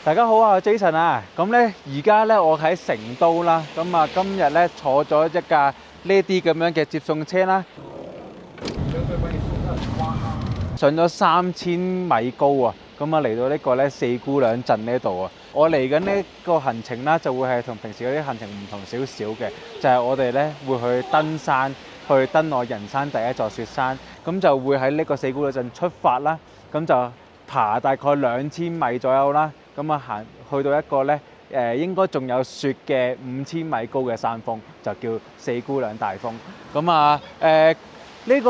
大家好啊，Jason 啊，咁咧而家咧我喺成都啦，咁啊今日咧坐咗一架呢啲咁樣嘅接送車啦，上咗3000米高啊，咁啊嚟到呢個咧四姑娘鎮呢度啊，我嚟緊呢個行程啦，就會係同平時嗰啲行程唔同少少嘅，就係我哋咧會去登山，去登我人生第一座雪山，咁就會喺呢個四姑娘鎮出發啦，咁就爬大概2000米左右啦。咁啊行去到一個咧應該仲有雪嘅5000米高嘅山峰，就叫四姑娘大峰。咁啊呢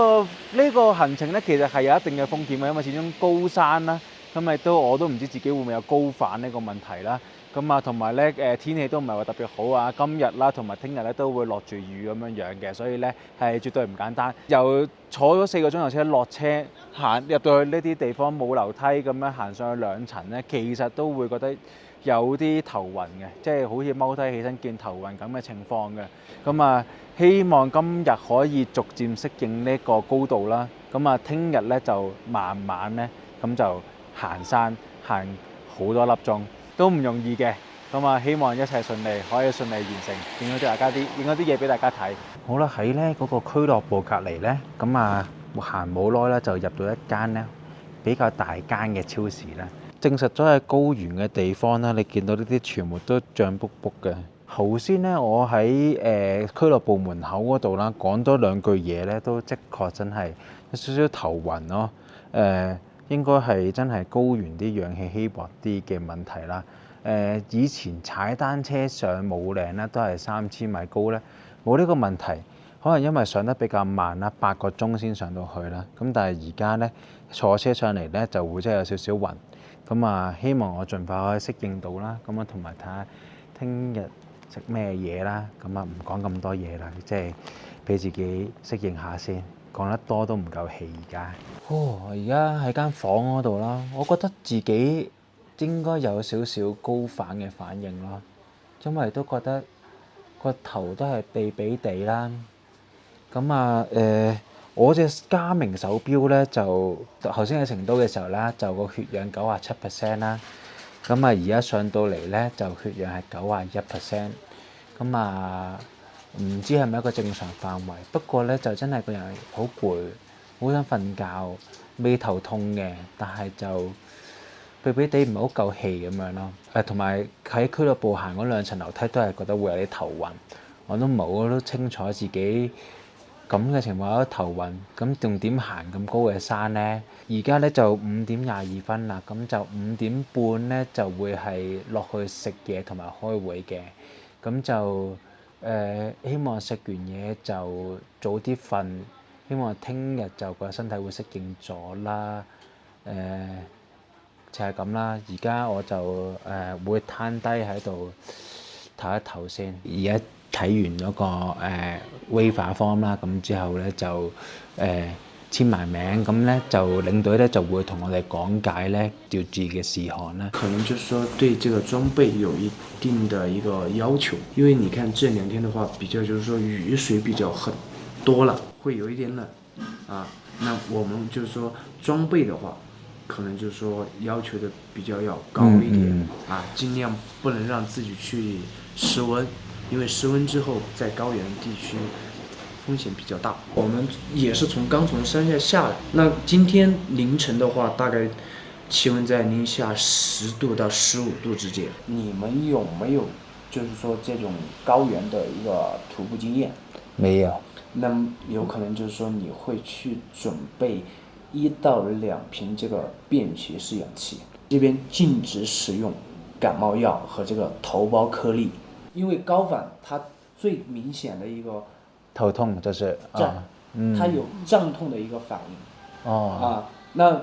個行程咧其實係有一定嘅風險嘅，因為始終高山啦，咁我都唔知自己會唔會有高反呢個問題啦。咁啊同埋咧天氣都唔係話特別好啊，今日啦同埋聽日咧都會落住雨咁樣嘅，所以咧係絕對唔簡單。又坐咗4個鐘頭車落車，行入到去呢啲地方冇樓梯咁樣行上去2層咧，其實都會覺得有啲頭暈嘅，即係好似踎低起身見頭暈咁嘅情況嘅。咁啊，希望今日可以逐漸適應呢個高度啦。咁啊，聽日咧就慢慢咧咁就行山，行好多粒鐘，都唔容易嘅。咁啊，希望一切順利，可以順利完成，影咗啲嘢俾大家睇。好啦，喺咧嗰個俱樂部隔離咧，咁啊行冇耐咧就入到一間咧比較大間嘅超市啦。證實咗係高原嘅地方啦，你見到呢啲全部都脹卜卜嘅。頭先咧，我喺俱樂部門口嗰度啦，講多2句嘢咧，都的確真係有少少頭暈咯。應該係真係高原啲氧氣稀薄啲嘅問題啦。以前踩單車上武嶺咧，都係3000米高咧，冇呢個問題。可能因為上得比較慢啦，8個鐘先上到去啦。咁但係而家咧坐車上嚟咧就會真係有少少暈。咁啊，希望我盡快可以適應到啦。咁啊，同埋睇下聽日食咩嘢啦。咁啊，唔講咁多嘢啦，即係俾自己適應下先。講得多都唔夠氣而家。而家喺間房嗰度啦，我覺得自己應該有少少高反嘅反應咯，因為都覺得個頭都係痹痹地啦。咁啊，我隻佳明手錶咧就頭先喺成都嘅時候咧，就個血氧97%啦。咁啊，而家上到嚟咧就血氧係91%。咁啊，唔知係咪一個正常範圍？不過咧就真係個人好攰，好想瞓覺，尾頭痛嘅，但係就痹痹地唔係好夠氣咁樣咯。同埋喺俱樂部行嗰2層樓梯都係覺得會有啲頭暈。我都唔係好都清楚自己咁嘅情況有頭暈，咁仲點行咁高嘅山呢？而家咧就5點22分啦，咁就5點半咧就會係落去食嘢同埋開會嘅，咁就希望食完嘢就早啲瞓，希望聽日就個身體會適應咗啦，就係咁啦。而家我就會攤低喺度唞一唞先。而家睇完嗰個waiver form 啦，咁之後咧就簽埋名，咁咧就領隊咧就會同我哋講解咧要注意嘅事項啦。可能就是說對這個裝備有一定的一個要求，因為你看這2天的話，比較就是說雨水比較很多了，會有一點冷啊。那我們就是說裝備的話，可能就是說要求的比較要高一點啊，盡量不能讓自己去失溫，因為失溫之後在高原地區風險比較大。我們也是剛從山下來，那今天凌晨的話，大概氣溫在零下10度到15度之間。你們有沒有就是說這種高原的一個徒步經驗？沒有。那麼有可能就是說你會去準備1到2瓶這個便攜式氧氣，這邊禁止使用感冒藥和這個頭孢顆粒，因為高反它最明顯的一個頭痛就是它有脹痛的一個反應。那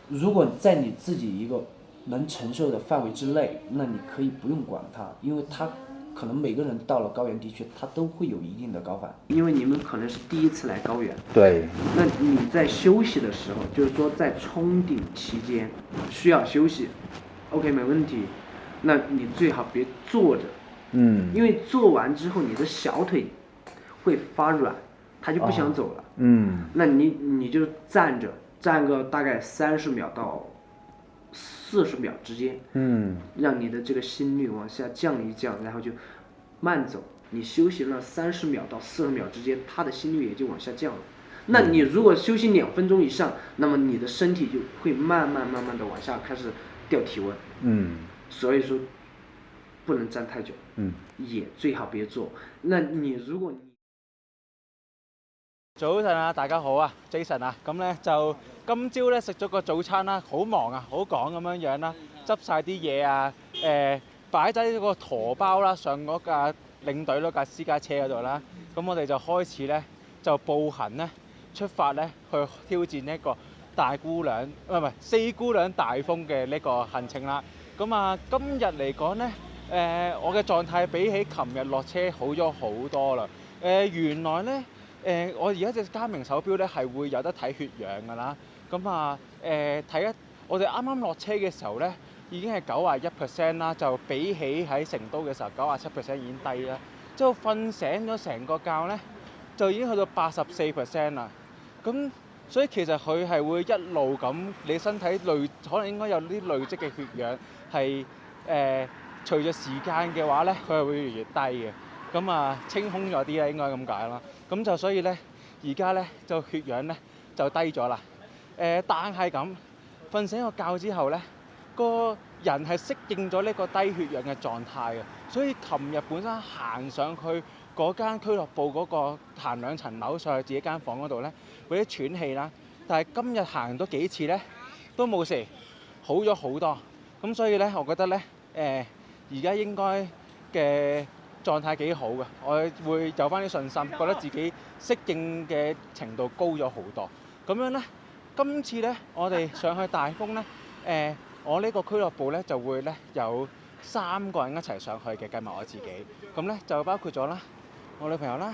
如果在你自己一個能承受的範圍之內，那你可以不用管它，因為它可能每個人到了高原地區，它都會有一定的高反。因為你們可能是第一次來高原，對。那你在休息的時候，就是說在衝頂期間需要休息，OK 沒問題。那你最好別坐着，因為做完之後你的小腿會發軟，它就不想走了。那你就站着，站個大概30秒到40秒之间，让你的这个心率往下降一降，然后就慢走。你休息了30秒到40秒之间，它的心率也就往下降了。那你如果休息2分钟以上，那么你的身体就会慢慢的往下开始掉体温。所以说不能站太久，也最好別做。那你如果早晨啊，大家好啊，Jason 啊，咁咧就今朝咧食咗個早餐啦，好忙啊，好趕咁樣樣啦，執晒啲嘢啊，擺低個駝包啦，上嗰架領隊嗰架私家車嗰度啦，咁我哋就開始咧就步行咧出發咧去挑戰呢一個大姑娘唔係四姑娘大峰嘅呢個行程啦。咁啊，今日嚟講咧，我嘅狀態比起琴日落車好咗好多啦。原來咧，我而家隻佳明手錶咧係會有得睇血氧㗎啦。咁啊，我哋啱啱落車嘅時候咧，已經係91%啦，就比起喺成都嘅時候97%已經低啦。之後瞓醒咗成個覺咧，就已經去到84%啦。咁所以其實佢係會一路咁，你身體可能應該有啲累積嘅血氧係隨著時間嘅話咧，佢係會越嚟越低嘅。咁啊，清空咗啲啦，應該咁解啦。咁就所以咧，而家咧就血氧咧就低咗啦。但係咁瞓醒個覺之後咧，個人係適應咗呢個低血氧嘅狀態嘅。所以琴日本身行上去嗰間俱樂部嗰個行2層樓上去自己間房嗰度咧，嗰啲喘氣啦。但係今日行咗幾次咧，都冇事，好咗好多。咁所以咧，我覺得咧，而家應該嘅狀態幾好嘅，我會有翻啲信心，覺得自己適應嘅程度高咗好多。咁樣咧，今次咧，我哋上去大峰咧，我呢個俱樂部咧就會咧有3個人一齊上去嘅，計埋我自己。咁咧就包括咗啦，我女朋友啦，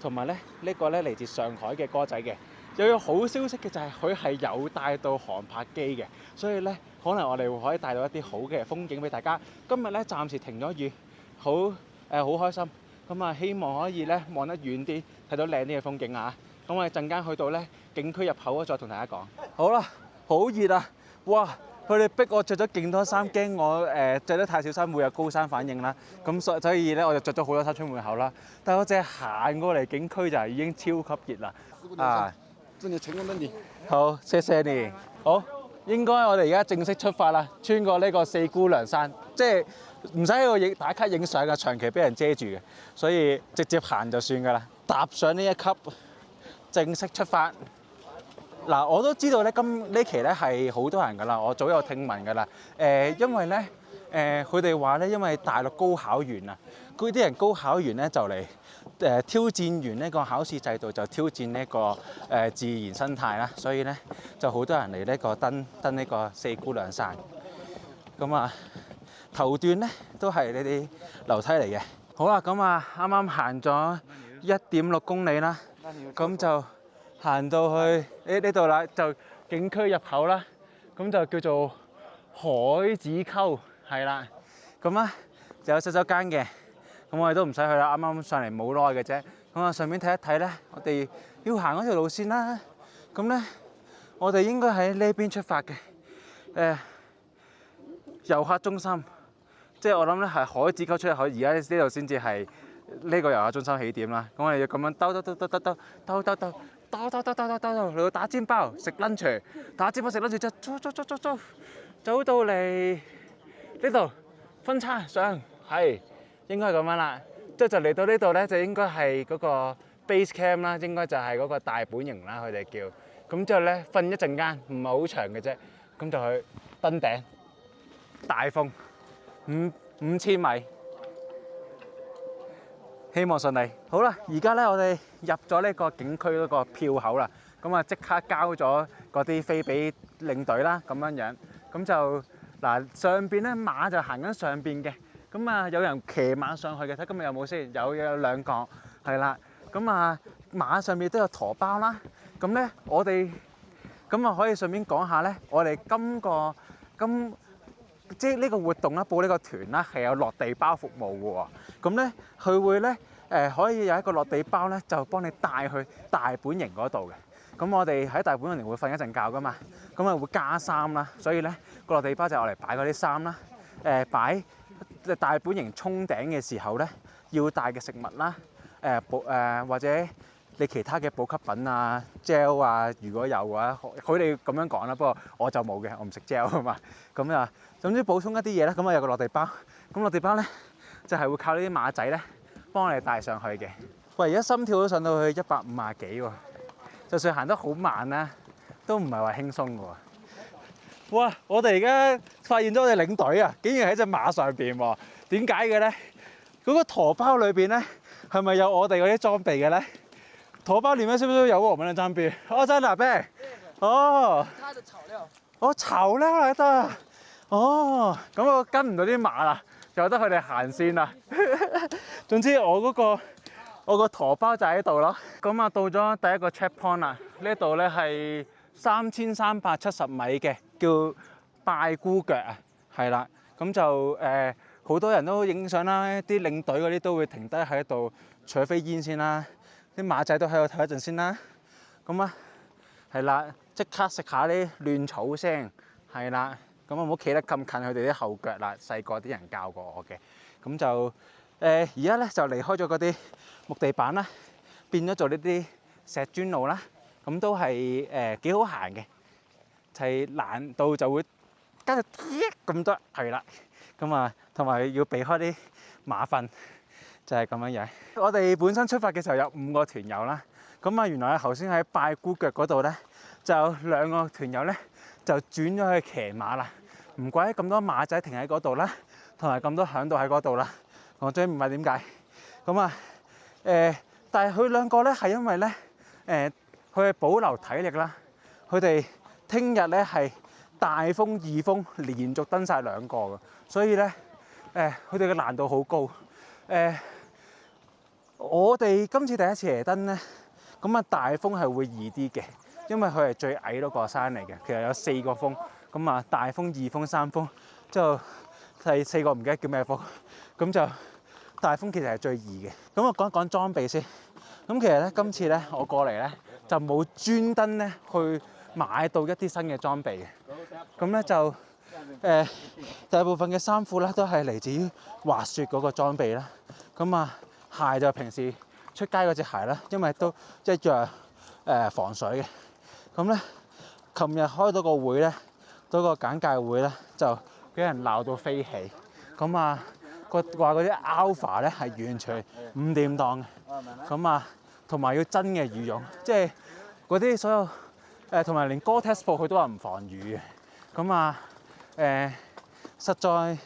同埋咧呢個咧嚟自上海嘅哥仔嘅。有個好消息嘅就係佢係有帶到航拍機嘅，所以咧可能我哋可以帶到一啲好嘅風景俾大家。今日咧暫時停咗雨，好開心。咁啊，希望可以咧望得遠啲，睇到靚啲嘅風景啊！咁我哋陣間去到咧景區入口再同大家講。好啦，好熱啊！哇！佢哋逼我着咗勁多衫，驚我著得太少衫會有高山反應啦。咁所以咧我就着咗好多衫出門口啦。但係我淨係行過嚟景區就已經超級熱啦。啊！祝你成功登頂。好，謝謝你。好，應該我哋而家正式出發啦，穿過呢個四姑娘山，即係唔使喺度打卡影相嘅，長期俾人遮住嘅，所以直接行就算㗎啦。踏上呢一級，正式出發。嗱，我都知道咧，呢期咧係好多人㗎啦，我早有聽聞㗎啦。因為咧，佢哋話咧，因為大陸高考完啊，嗰啲人高考完咧就嚟挑戰完呢個考試制度，就挑戰呢個自然生態啦，所以咧就好多人嚟呢個登呢個四姑娘山。咁啊，頭段咧都係呢啲樓梯嚟嘅。好啦，咁啊啱啱行咗1.6公里啦，咁就行到去呢度啦，就景區入口啦，咁就叫做海子溝，係啦。咁啊就有洗手間嘅，咁我哋都唔使去啦，啱啱上嚟冇耐嘅啫。咁啊順便睇一睇咧，我哋要行嗰條路線啦。咁咧，我哋應該喺呢邊出發嘅，遊客中心，即係我諗咧係海子溝出入口，而家呢度先至係呢個遊客中心起點啦。咁我哋要咁樣兜嚟到打尖包食 lunch， 打尖包食 lunch 之後走到嚟呢度分叉上，係應該係咁樣啦。即係就嚟到呢度咧，就應該係嗰個 base camp 啦，應該就係嗰個大本營啦，佢哋叫。咁之後咧瞓一陣間，唔係好長嘅啫，咁就去登頂大峰5000米。希望順利。好啦，而家咧我哋入咗呢個景區嗰個票口啦，咁啊即刻交咗嗰啲飛俾領隊啦，咁樣樣。咁就嗱上邊咧馬就行緊上邊嘅，咁啊有人騎馬上去嘅，睇今日有冇先？有2個，係啦。咁啊馬上面都有駝包啦。咁咧我哋咁啊可以順便講下咧，我哋即係呢個活動啦，報呢個團啦，係有落地包服務嘅喎。咁咧，佢會咧可以有一個落地包咧，就幫你帶去大本營嗰度嘅。咁我哋喺大本營會瞓一陣覺噶嘛。咁啊會加衫啦，所以咧個落地包就係攞嚟擺嗰啲衫啦，擺大本營衝頂嘅時候咧要帶嘅食物啦，或者你其他嘅補給品啊、gel 啊，如果有嘅話，佢哋咁樣講啦，不過我就冇嘅，我唔食 gel 啊嘛。咁啊，總之補充一啲嘢啦。咁啊有個落地包，咁落地包咧就係會靠呢啲馬仔咧幫我哋帶上去嘅。喂，而家心跳都上到去150幾喎，就算行得好慢啦，都唔係話輕鬆嘅喎。哇！我哋而家發現咗我哋領隊啊，竟然喺隻馬上邊喎。點解嘅咧？嗰個駝包裏邊咧係咪有我哋嗰啲裝備嘅咧？駝包裡面是不是有我們的裝備？哦，在哪邊？哦，它的草料。哦，草料嚟得。哦，咁我跟唔到啲馬啦，由得佢哋行先啦。總之我個駝包就喺度咯。咁啊，到咗第一個 checkpoint 啦。呢度咧係3370米嘅，叫拜姑腳啊，係啦。咁就好多人都影相啦，啲領隊嗰啲都會停低喺度除飛煙先啦。啲馬仔都喺度唞一陣先啦。咁啊，係啦，即刻食下啲亂草先，係啦。咁我唔好企得咁近佢哋啲後腳啦。細個啲人教過我嘅。咁就而家咧就離開咗嗰啲木地板啦，變咗做呢啲石磚路啦。咁都係幾好行嘅，係難度就會加咗啲咁多，係啦。咁啊，同埋要避開啲馬糞。就係咁樣樣。我哋本身出發嘅時候有5個團友啦，咁啊原來頭先喺拜姑腳嗰度咧，就有2個團友咧就轉咗去騎馬啦。唔怪得咁多馬仔停喺嗰度啦，同埋咁多響度喺嗰度啦。我真唔係點解。咁啊但係佢2個咧係因為咧佢係保留體力啦。佢哋聽日咧係大風二風連續登晒2個嘅，所以咧佢哋嘅難度好高。我哋今次第一次嚟登咧，咁啊大風係會易啲嘅，因為佢係最矮嗰個山嚟嘅。其實有4個風，咁啊大風、2風、3風，之後第4個唔記得叫咩風，咁就大風其實係最易嘅。咁我講一講裝備先。咁其實咧今次咧我過嚟咧就冇專登咧去買到一啲新嘅裝備嘅。咁咧就大部分嘅衫褲咧都係嚟自於滑雪嗰個裝備啦。咁啊鞋就平時出街嗰隻鞋啦，因為都一樣防水嘅。咁咧，琴日開到個會咧，嗰個簡介會咧就俾人鬧到飛起。咁啊話嗰啲 Alpha 咧係完全唔掂當嘅。咁啊同埋要真嘅羽絨，即係嗰啲所有同埋連 Gore-Tex 褲佢都話唔防雨嘅。咁啊實在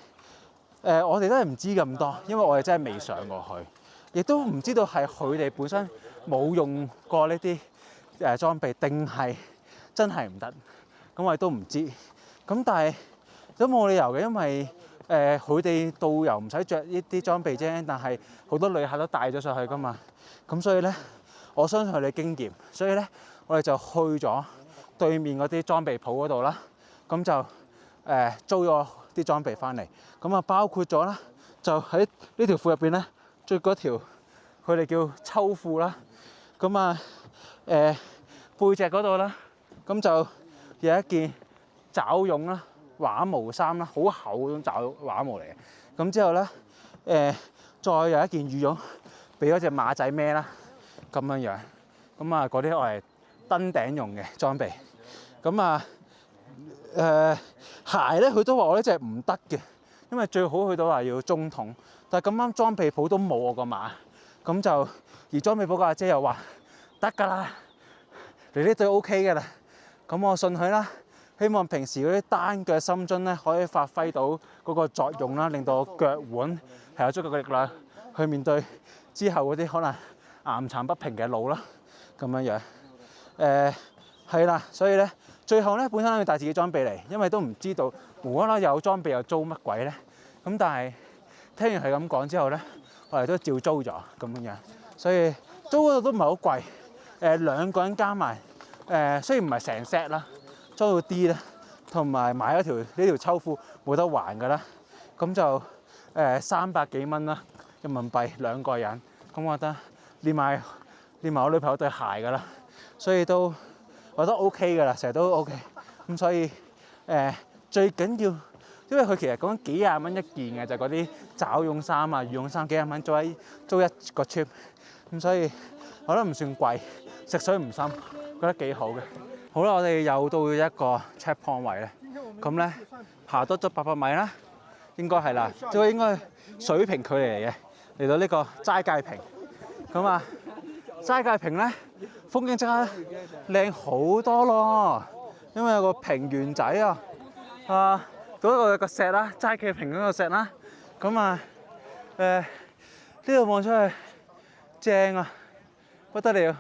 我哋都係唔知咁多，因為我哋真係未上過去，亦都唔知道係佢哋本身冇用過呢啲裝備，定係真係唔得。咁我哋都唔知。咁但係都冇理由嘅，因為佢哋導遊唔使着呢啲裝備啫，但係好多旅客都帶咗上去噶嘛。咁所以咧，我相信佢哋經驗，所以咧我哋就去咗對面嗰啲裝備鋪嗰度啦。咁就租咗啲裝備翻嚟，咁啊包括咗啦，就喺呢條褲入邊咧，着嗰條佢哋叫秋褲啦。咁啊背脊嗰度啦，咁就有一件爪絨啦、畫毛衫啦，好厚嗰種畫毛嚟嘅。咁之後咧再有一件羽絨俾咗隻馬仔孭啦，咁樣樣。咁啊嗰啲我係登頂用嘅裝備。咁啊鞋咧，佢都話我呢隻唔得嘅，因為最好佢都話要中筒，但係咁啱裝備鋪都冇我個碼，咁就而裝備鋪個阿姐又話得㗎啦，你呢對 OK 㗎啦，咁我信佢啦。希望平時嗰啲單腳深蹲咧可以發揮到嗰個作用啦，令到我腳腕係有足夠嘅力量去面對之後嗰啲可能岩殘不平嘅路啦，咁樣樣係啦，所以咧。最後咧，本身要帶自己裝備嚟，因為都唔知道無啦啦有裝備又租乜鬼咧。咁但係聽完佢咁講之後咧，我哋都照租咗咁樣。所以租嗰度都唔係好貴。2個人加埋雖然唔係成 set 啦，租到啲啦，同埋買咗呢條秋褲冇得還㗎啦。咁就300幾蚊啦，人民幣2個人。咁我覺得連埋我女朋友對鞋㗎啦，所以都。我覺得 OK 㗎啦，成日都 OK。咁所以最緊要，因為佢其實講幾廿蚊一件嘅，就嗰啲爪絨衫啊、羽絨衫幾廿蚊租一個 trip， 咁所以我覺得唔算貴，食水唔深，覺得幾好嘅。好啦，我哋又到一個 checkpoint 位咧，咁咧爬多咗800米啦，應該係啦，即係應該水平距離嚟嘅，嚟到呢個齋戒坪。咁啊，齋戒坪咧風景即刻靚好多咯，因為有個平原仔啊，嗰度有個石啦，齋戒坪嗰個石啦，咁啊呢度望出去正啊，不得了，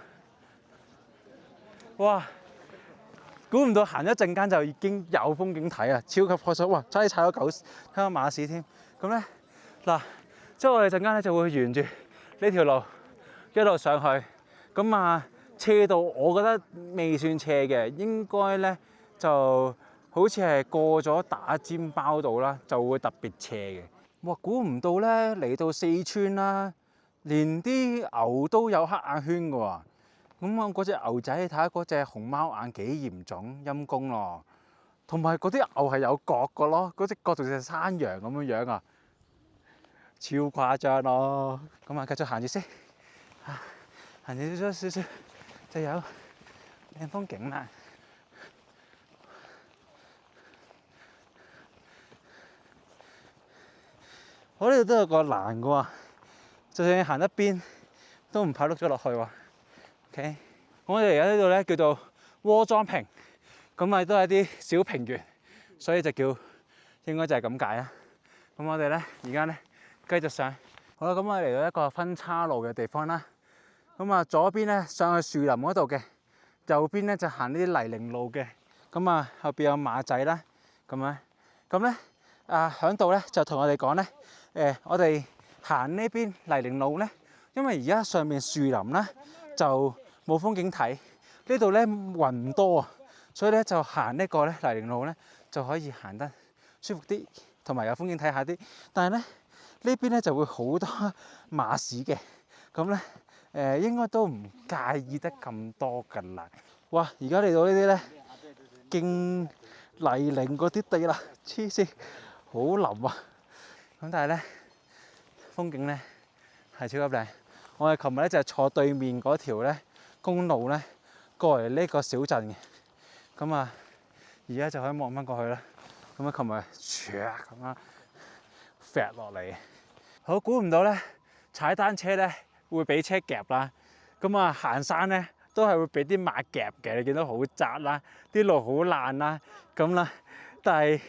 哇！估唔到行一陣間就已經有風景睇啊，超級開心！哇，差啲踩到狗，踩到馬屎添。咁咧嗱，之後我哋陣間咧就會沿住呢條路一路上去。咁啊，斜度我覺得未算斜嘅，應該咧就好似係過咗打尖包道啦，就會特別斜嘅。哇！估唔到咧嚟到四川啦，連啲牛都有黑眼圈㗎喎。咁啊，嗰隻牛仔，你睇下嗰隻熊貓眼幾嚴重，陰公咯。同埋嗰啲牛係有角㗎咯，嗰隻角同隻山羊咁樣樣啊，超誇張咯。咁啊，繼續行住先，行住少少就有靚風景啦。我呢度都有個欄㗎喎，就算你行一邊都唔怕碌咗落去喎。OK， 我哋而家呢度咧叫做窩莊坪，咁啊都係啲小平原，所以就叫應該就係咁解啦。咁我哋咧而家咧繼續上，好啦，咁我哋嚟到一個分岔路嘅地方啦。咁啊左邊咧上去樹林嗰度嘅，右邊咧就行呢啲泥濘路嘅。咁啊後邊有馬仔啦，咁咧響度咧就同我哋講咧，我哋行呢邊泥濘路咧，因為而家上面樹林咧就冇風景睇，呢度咧雲多啊，所以咧就行呢個咧泥濘路咧就可以行得舒服啲，同埋有風景睇下啲。但係咧呢邊咧就會好多馬屎嘅，咁咧應該都唔介意得咁多㗎啦。哇！而家嚟到呢啲咧勁泥濘嗰啲地啦，黐線好腍啊！咁但係咧風景咧係超級靚。我哋琴日咧就係坐對面嗰條咧公路咧過嚟呢個小鎮嘅，咁啊而家就可以望翻過去啦。咁啊琴日咁啊揈落嚟，好估唔到咧踩單車咧會俾車夾啦，咁啊行山咧都係會俾啲馬夾嘅。你見到好窄啦，啲路好爛啦，咁啦，但係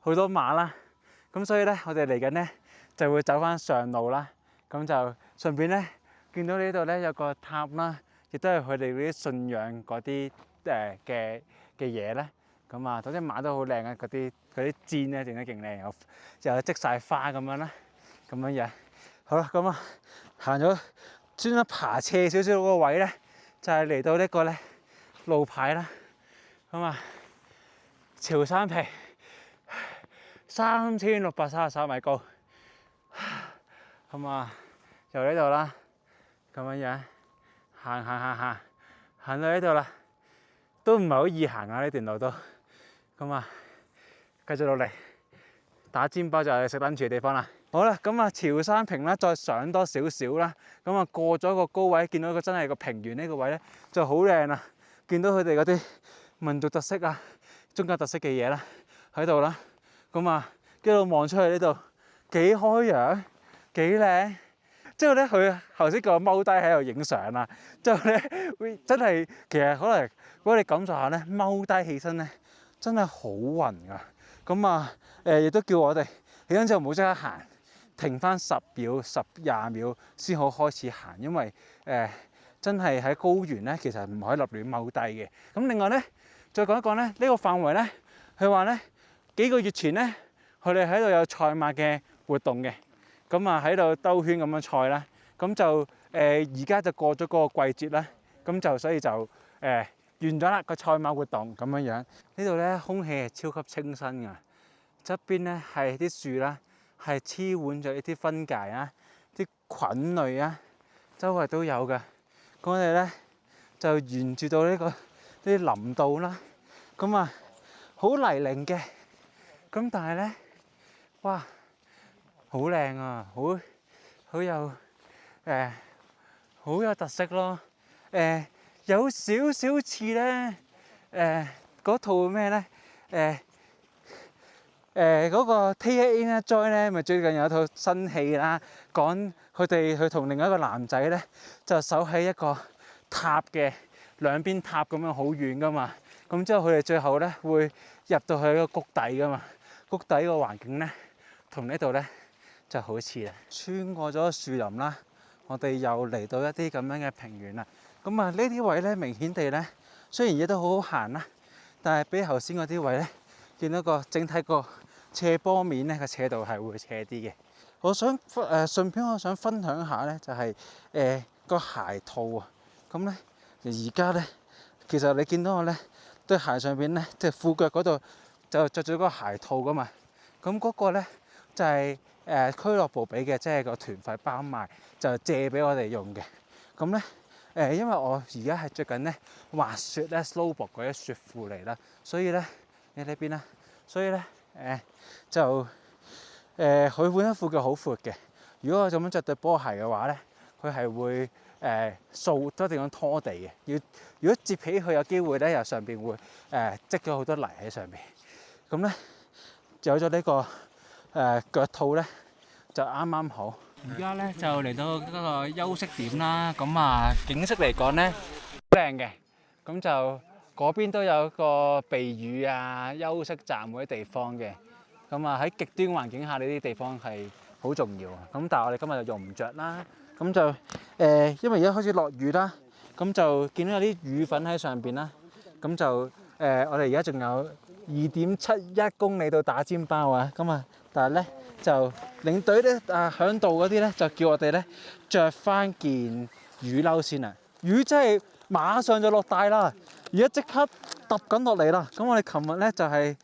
好多馬啦，咁所以咧我哋嚟緊咧就會走翻上路啦，咁就順便咧見到呢度咧有個塔啦，亦都係佢哋嗰啲信仰嗰啲嘅嘢咧。咁啊，嗰啲馬都好靚啊，嗰啲氈咧整得勁靚，又積晒花咁樣啦，咁樣樣。好啦，咁啊行咗專登爬斜少少嗰個位咧，就係嚟到呢個咧路牌啦。咁啊，潮汕坪3633米高，咁啊由呢度啦，咁樣樣行到呢度啦，都唔係好易行啊，呢段路都。咁啊，繼續落嚟打尖包就係食 lunch 嘅地方啦。好啦，咁啊潮汕坪啦，再上多少少啦。咁啊過咗個高位，見到一個真係個平原呢個位咧，就好靚啊！見到佢哋嗰啲民族特色啊、宗教特色嘅嘢啦喺度啦。咁啊一路望出去呢度幾開揚、幾靚。之後咧，佢頭先叫我踎低喺度影相啦。之後咧會真係其實可能如果你感受下咧，踎低起身咧。真係好暈㗎，咁啊亦都叫我哋起身之後唔好即刻行，停翻10秒、20秒先好開始行，因為真係喺高原咧，其實唔可以立亂踎低嘅。咁另外咧，再講一講咧，呢個範圍咧，佢話咧幾個月前咧，佢哋喺度有賽馬嘅活動嘅，咁啊喺度兜圈咁樣賽啦，咁就而家就過咗嗰個季節啦，咁就所以就完咗啦個賽馬活動咁樣樣，呢度咧空氣係超級清新㗎，側邊咧係啲樹啦，係黐滿咗一啲分界啊，啲菌類啊，周圍都有㗎。咁我哋咧就沿住到呢啲林道啦，咁啊好泥濘嘅，咁但係咧，哇，好靚啊，好有好有特色咯，有少少似咧嗰套咩咧嗰個 Tia In Joy 咧，咪最近有套新戲啦，講佢哋去同另一個男仔咧，就守喺一個塔嘅兩邊塔咁樣好遠噶嘛，咁之後佢哋最後咧會入到去一個谷底噶嘛，谷底個環境咧同呢度咧就好似啦，穿過咗樹林啦，我哋又嚟到一啲咁樣嘅平原啦，咁啊呢啲位咧明顯地咧，雖然亦都好好行啦，但係比頭先嗰啲位咧，見到個整體個斜坡面咧個斜度係會斜啲嘅。我想順便我想分享下咧，就係個鞋套啊。咁咧而家咧，其實你見到我咧對鞋上邊咧，即係褲腳嗰度就着咗個鞋套噶嘛。咁嗰個咧就係俱樂部俾嘅，即係個團費包賣，就借俾我哋用嘅。咁咧因為我而家係着緊咧滑雪咧 snowboard 嗰啲雪褲嚟啦，所以咧你呢邊啦，所以咧就佢本身褲腳好闊嘅。如果我咁樣着對波鞋嘅話咧，佢係會掃都一定要拖地嘅。如果摺起佢有機會咧，由上邊會積咗好多泥喺上邊。咁咧有咗呢個腳套咧，就啱啱好。而家咧就嚟到嗰個休息點啦。咁啊景色嚟講咧好靚嘅。咁就嗰邊都有個避雨啊、休息站嗰啲地方嘅。咁啊喺極端環境下，呢啲地方係好重要啊。咁但係我哋今日就用唔着啦。咁就因為而家開始落雨啦，咁就見到有啲雨粉喺上邊啦。咁就我哋而家仲有2.71公里到打尖包啊。咁啊，但係咧就領隊咧響度嗰啲咧就叫我哋咧着翻件雨褸先啊。雨真係馬上就落大啦，而家即刻揼緊落嚟啦。咁我哋琴日咧就係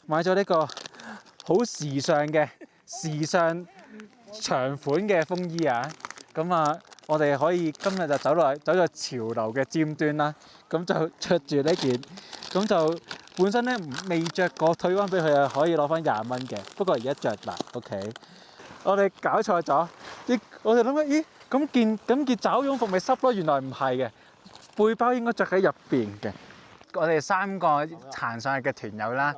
買咗呢個好時尚嘅時尚長款嘅風衣啊。咁啊，我哋可以今日就走咗潮流嘅尖端啦。咁就着住呢件，咁就本身咧未着過，退翻俾佢啊，可以攞翻20蚊嘅。不過而家着啦 ，OK。我哋搞錯咗，我哋諗緊，咦？咁件爪絨服咪濕咯？原來唔係嘅，背包應該着喺入邊嘅。我哋3個行上去嘅團友啦，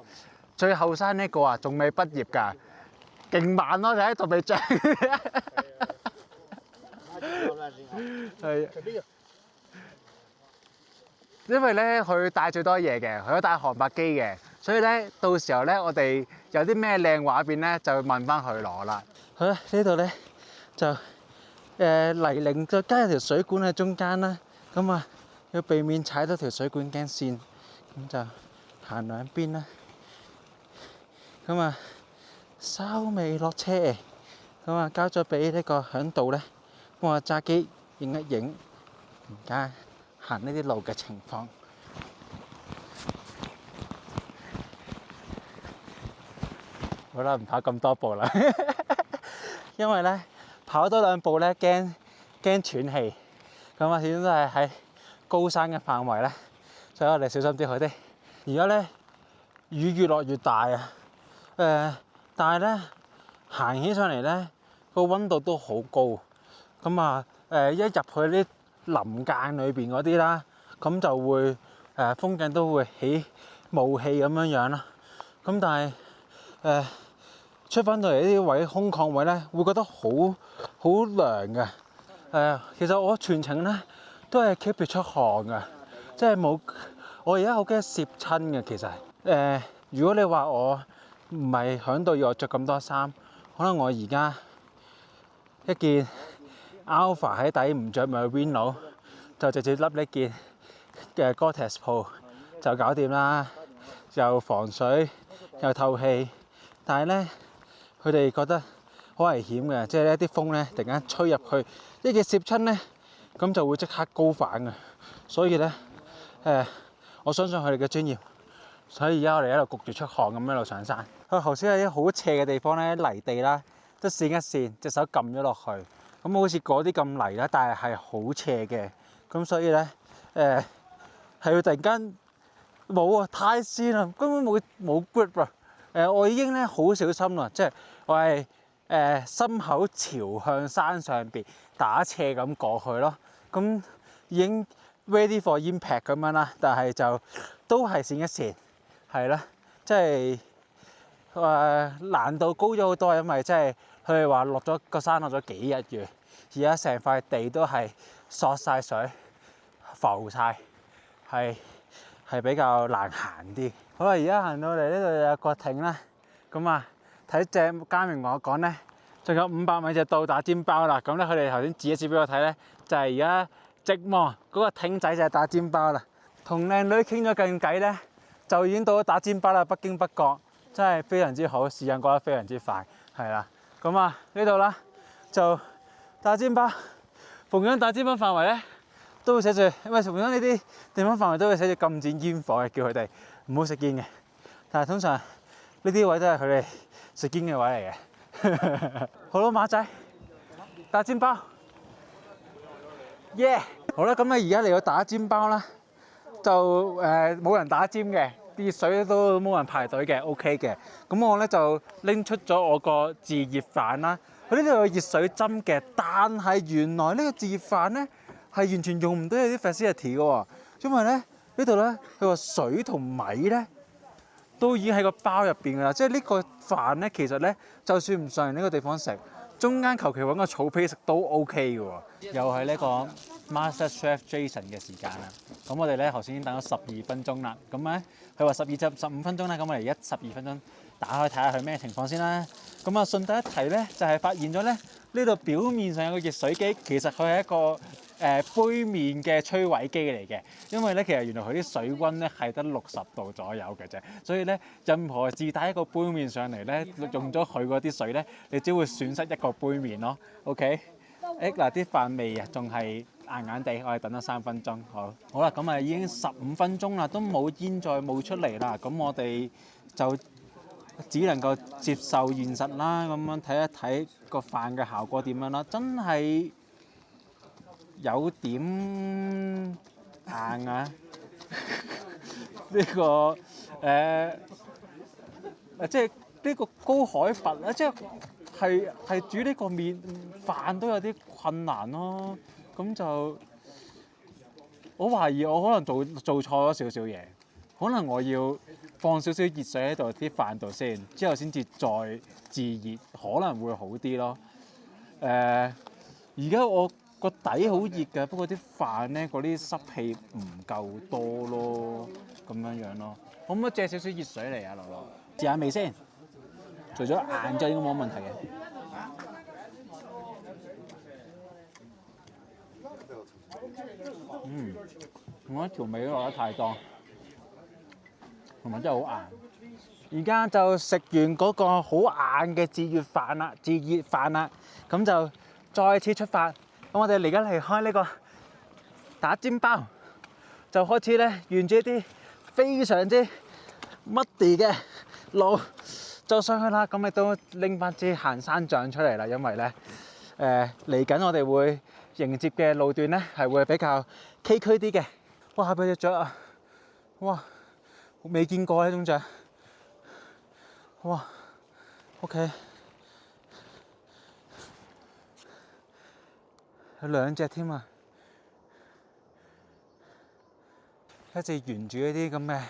最後生呢個啊，仲未畢業㗎，勁慢咯，就喺度未着。係，因為咧佢帶最多嘢嘅，佢有帶航拍機嘅，所以咧到時候咧我哋有啲咩靚畫面咧就問翻佢攞啦。好啦，呢度咧就泥濘，再加入條水管喺中間啦。咁啊要避免踩到條水管驚線，咁就行兩邊啦。咁啊稍微落車，咁啊交咗俾呢個響度咧，幫我揸機影一影而家行呢啲路嘅情況。好啦，唔跑咁多步啦，因為咧跑多2步咧驚喘氣。咁啊，始終都係喺高山嘅範圍咧，所以我哋小心啲好啲。而家咧雨越落越大啊！但係咧行起上嚟咧個溫度都好高。咁啊一入去啲林間裏邊嗰啲啦，咁就會風景都會起霧氣咁樣樣啦。咁但係出翻到嚟呢啲位空曠位咧，會覺得好涼嘅。其實我全程咧都係 keep 住出汗嘅，即係冇。我而家好驚攝親嘅。其實如果你話我唔係響度要我着咁多衫，可能我而家一件 Alpha 喺底唔着 Merino， 就直接笠呢件嘅 Gore-Tex Pro 就搞掂啦，又防水又透氣。但係咧佢哋覺得好危險嘅，即係呢啲風咧突然間吹入去，一件攝親咧咁就會即刻高反嘅。所以咧我相信佢哋嘅專業，所以而家我哋喺度焗住出汗咁一路上山。佢頭先喺啲好斜嘅地方咧，泥地啦，都跣一跣，隻手撳咗落去，咁好似嗰啲咁泥啦，但係好斜嘅，咁所以咧係要突然間冇啊，太跣啦，根本冇 grip 啊！我已經咧好小心啦，即係我係心口朝向山上邊打斜咁過去咯，咁已經 ready for impact 咁樣啦，但係就都係跣一跣，係啦，即係難度高咗好多，因為即係佢哋話個山落咗幾日雨，而家成塊地都係索晒水、浮晒，係比較難行啲。好啦，而家行到嚟呢度有個亭啦，咁啊睇隻嘉明同我講咧，仲有500米就到打尖包啦。咁咧佢哋頭先指一指俾我睇咧，就係而家直望嗰個亭仔就係打尖包啦。同靚女傾咗陣偈咧，就已經到咗打尖包啦，不經不覺。真係非常之好，時間過得非常之快，係啦。咁啊呢度啦，就打尖包，逢緊打尖包範圍咧，都會寫住，因為逢緊呢啲地方範圍都會寫住禁止煙火嘅，叫佢哋唔好食煙嘅。但係通常呢啲位都係佢哋食煙嘅位嚟嘅。好啦，馬仔，打尖包，耶！好啦，咁啊而家嚟到打尖包啦，就冇人打尖嘅。啲熱水都冇人排隊嘅 ，OK 嘅。咁我咧就拎出咗我個自熱飯啦。佢呢度有熱水針嘅，但係原來呢個自熱飯咧係完全用唔到有啲 facility 嘅喎，因為咧呢度咧佢話水同米咧都已經喺個包入邊㗎啦。即係呢個飯咧其實咧就算唔上嚟呢個地方食，中間求其揾個草皮食都 OK 嘅喎。又係呢個 Master Chef Jason 嘅時間啦。咁我哋咧頭先已經等咗12分鐘啦。咁咧佢話12至15分鐘啦。咁我哋而家12分鐘打開睇下佢咩情況先啦。咁啊順帶一提咧，就係發現咗咧呢度表面上有個熱水機，其實佢係一個杯面嘅摧毀機嚟嘅。因為咧其實原來佢啲水溫咧係得60度左右嘅啫，所以咧任何自帶一個杯面上嚟咧，用咗佢嗰啲水咧，你只會損失一個杯面咯。OK。嗱啲飯味啊，仲係硬硬地，我哋等咗3分鐘，好啦，咁啊已經15分鐘啦，都冇煙再冒出嚟啦，咁我哋就只能夠接受現實啦，咁樣睇一睇個飯嘅效果點樣啦，真係有點硬啊！呢個即係呢個高海拔咧，即係煮呢個麵飯都有啲困難咯。咁就我懷疑我可能做錯咗少少嘢，可能我要放少少熱水喺度啲飯度先，之後先至再自熱，可能會好啲咯。而家我個底好熱嘅，不過啲飯咧嗰啲濕氣唔夠多咯，咁樣咯。可唔可以借少少熱水嚟啊，樂樂？試下味先。除咗硬就應該冇問題嘅。我覺得調味都落得太多，同埋真係好硬。而家就食完嗰個好硬嘅自熱飯啦，咁就再次出發。咁我哋而家離開呢個打尖包，就開始咧沿住一啲非常之 muddy 嘅路就上去啦。咁亦都拎翻支行山杖出嚟啦，因為咧嚟緊我哋會迎接嘅路段咧係會比較崎嶇啲嘅。哇！下邊隻雀啊！哇！未見過呢種雀。哇 ！OK， 有2隻添啊！一直沿住一啲咁嘅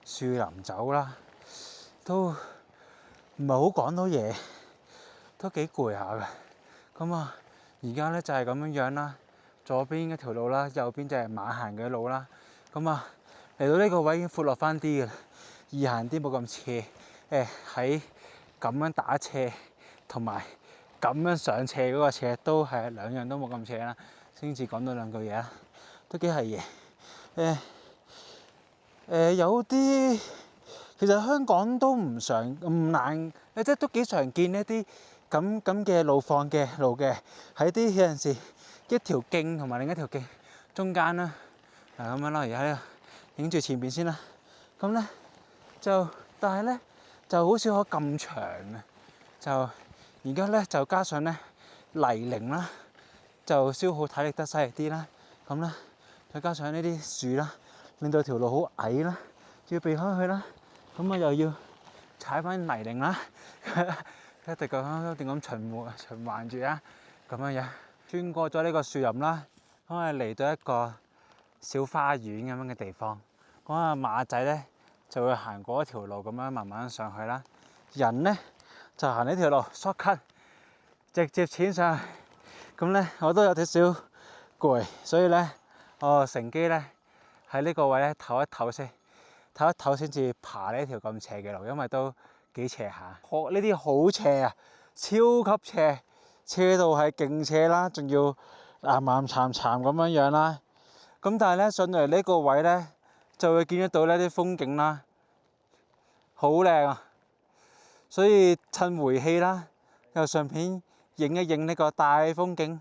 樹林走啦，都唔係好講到嘢，都幾攰下嘅。咁啊，而家咧就係咁樣啦。左邊一條路啦，右邊就係馬行嘅路啦。咁啊，嚟到呢個位已經闊落翻啲嘅，易行啲，冇咁斜。喺咁樣打斜同埋咁樣上斜嗰個斜都係兩樣都冇咁斜啦。先至講到2句嘢啦，都幾係嘢。有啲其實香港都唔難，即係都幾常見一啲咁嘅路況嘅路嘅，喺啲有陣時一條徑同埋另一條徑中間啦，咁樣啦。而家呢影住前邊先啦，咁咧但係咧就好少可咁長啊。就而家咧就加上咧泥濘啦，就消耗體力得犀利啲啦。咁咧再加上呢啲樹啦，令到條路好矮啦，要避開佢啦。咁我又要踩翻泥濘啦，一直咁循環住啊，咁樣穿過咗呢個樹林啦，咁我嚟到一個小花園咁樣嘅地方。嗰個馬仔咧就會行過一條路咁樣慢慢上去啦，人咧就行呢條路 shortcut 直接淺上去。咁咧我都有啲少攰，所以咧我乘機咧喺呢個位咧唞一唞先至爬呢條咁斜嘅路，因為都幾斜下。呢啲好斜啊，超級斜，斜到係勁斜啦，仲要岩岩巉巉咁樣啦。咁但係咧上嚟呢個位咧就會見得到呢啲風景啦，好靚啊！所以趁回氣啦，又順便影一影呢個大風景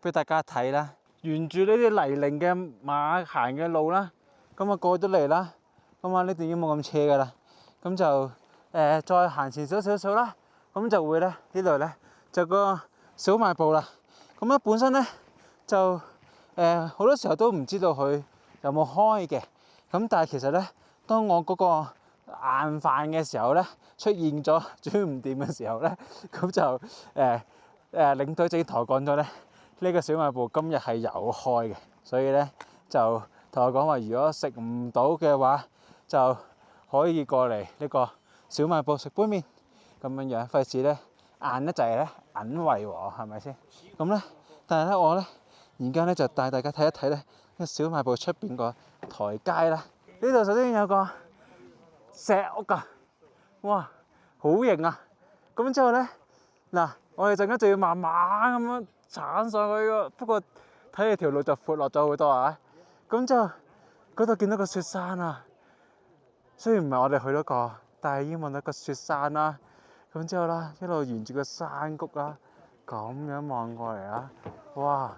俾大家睇啦。沿住呢啲泥濘嘅馬行嘅路啦，咁啊過咗嚟啦。咁啊呢段已經冇咁斜噶啦，咁就再行前少啦，咁就會咧呢度咧就個小賣部啦。咁咧本身咧就好多時候都唔知道佢有冇開嘅，咁但係其實咧當我嗰個晏飯嘅時候咧出現咗煮唔掂嘅時候咧，咁就領隊正同我講咗咧呢個小賣部今日係有開嘅，所以咧就同我講話如果食唔到嘅話，就可以過嚟呢個小賣部食杯麵咁樣，費事咧晏得滯咧銀胃喎，係咪先？咁咧，但係咧我咧而家咧就帶大家睇一睇咧呢個小賣部出邊個台階啦。呢度首先有個石屋啊，哇，好型啊！咁之後咧嗱，我哋陣間就要慢慢咁樣鏟上去喎。不過睇嚟條路就闊落咗好多啊。咁之後嗰度見到個雪山啊。雖然唔係我哋去嗰個，但係已經望到個雪山啦。咁之後啦，一路沿住個山谷啦，咁樣望過嚟啦，哇！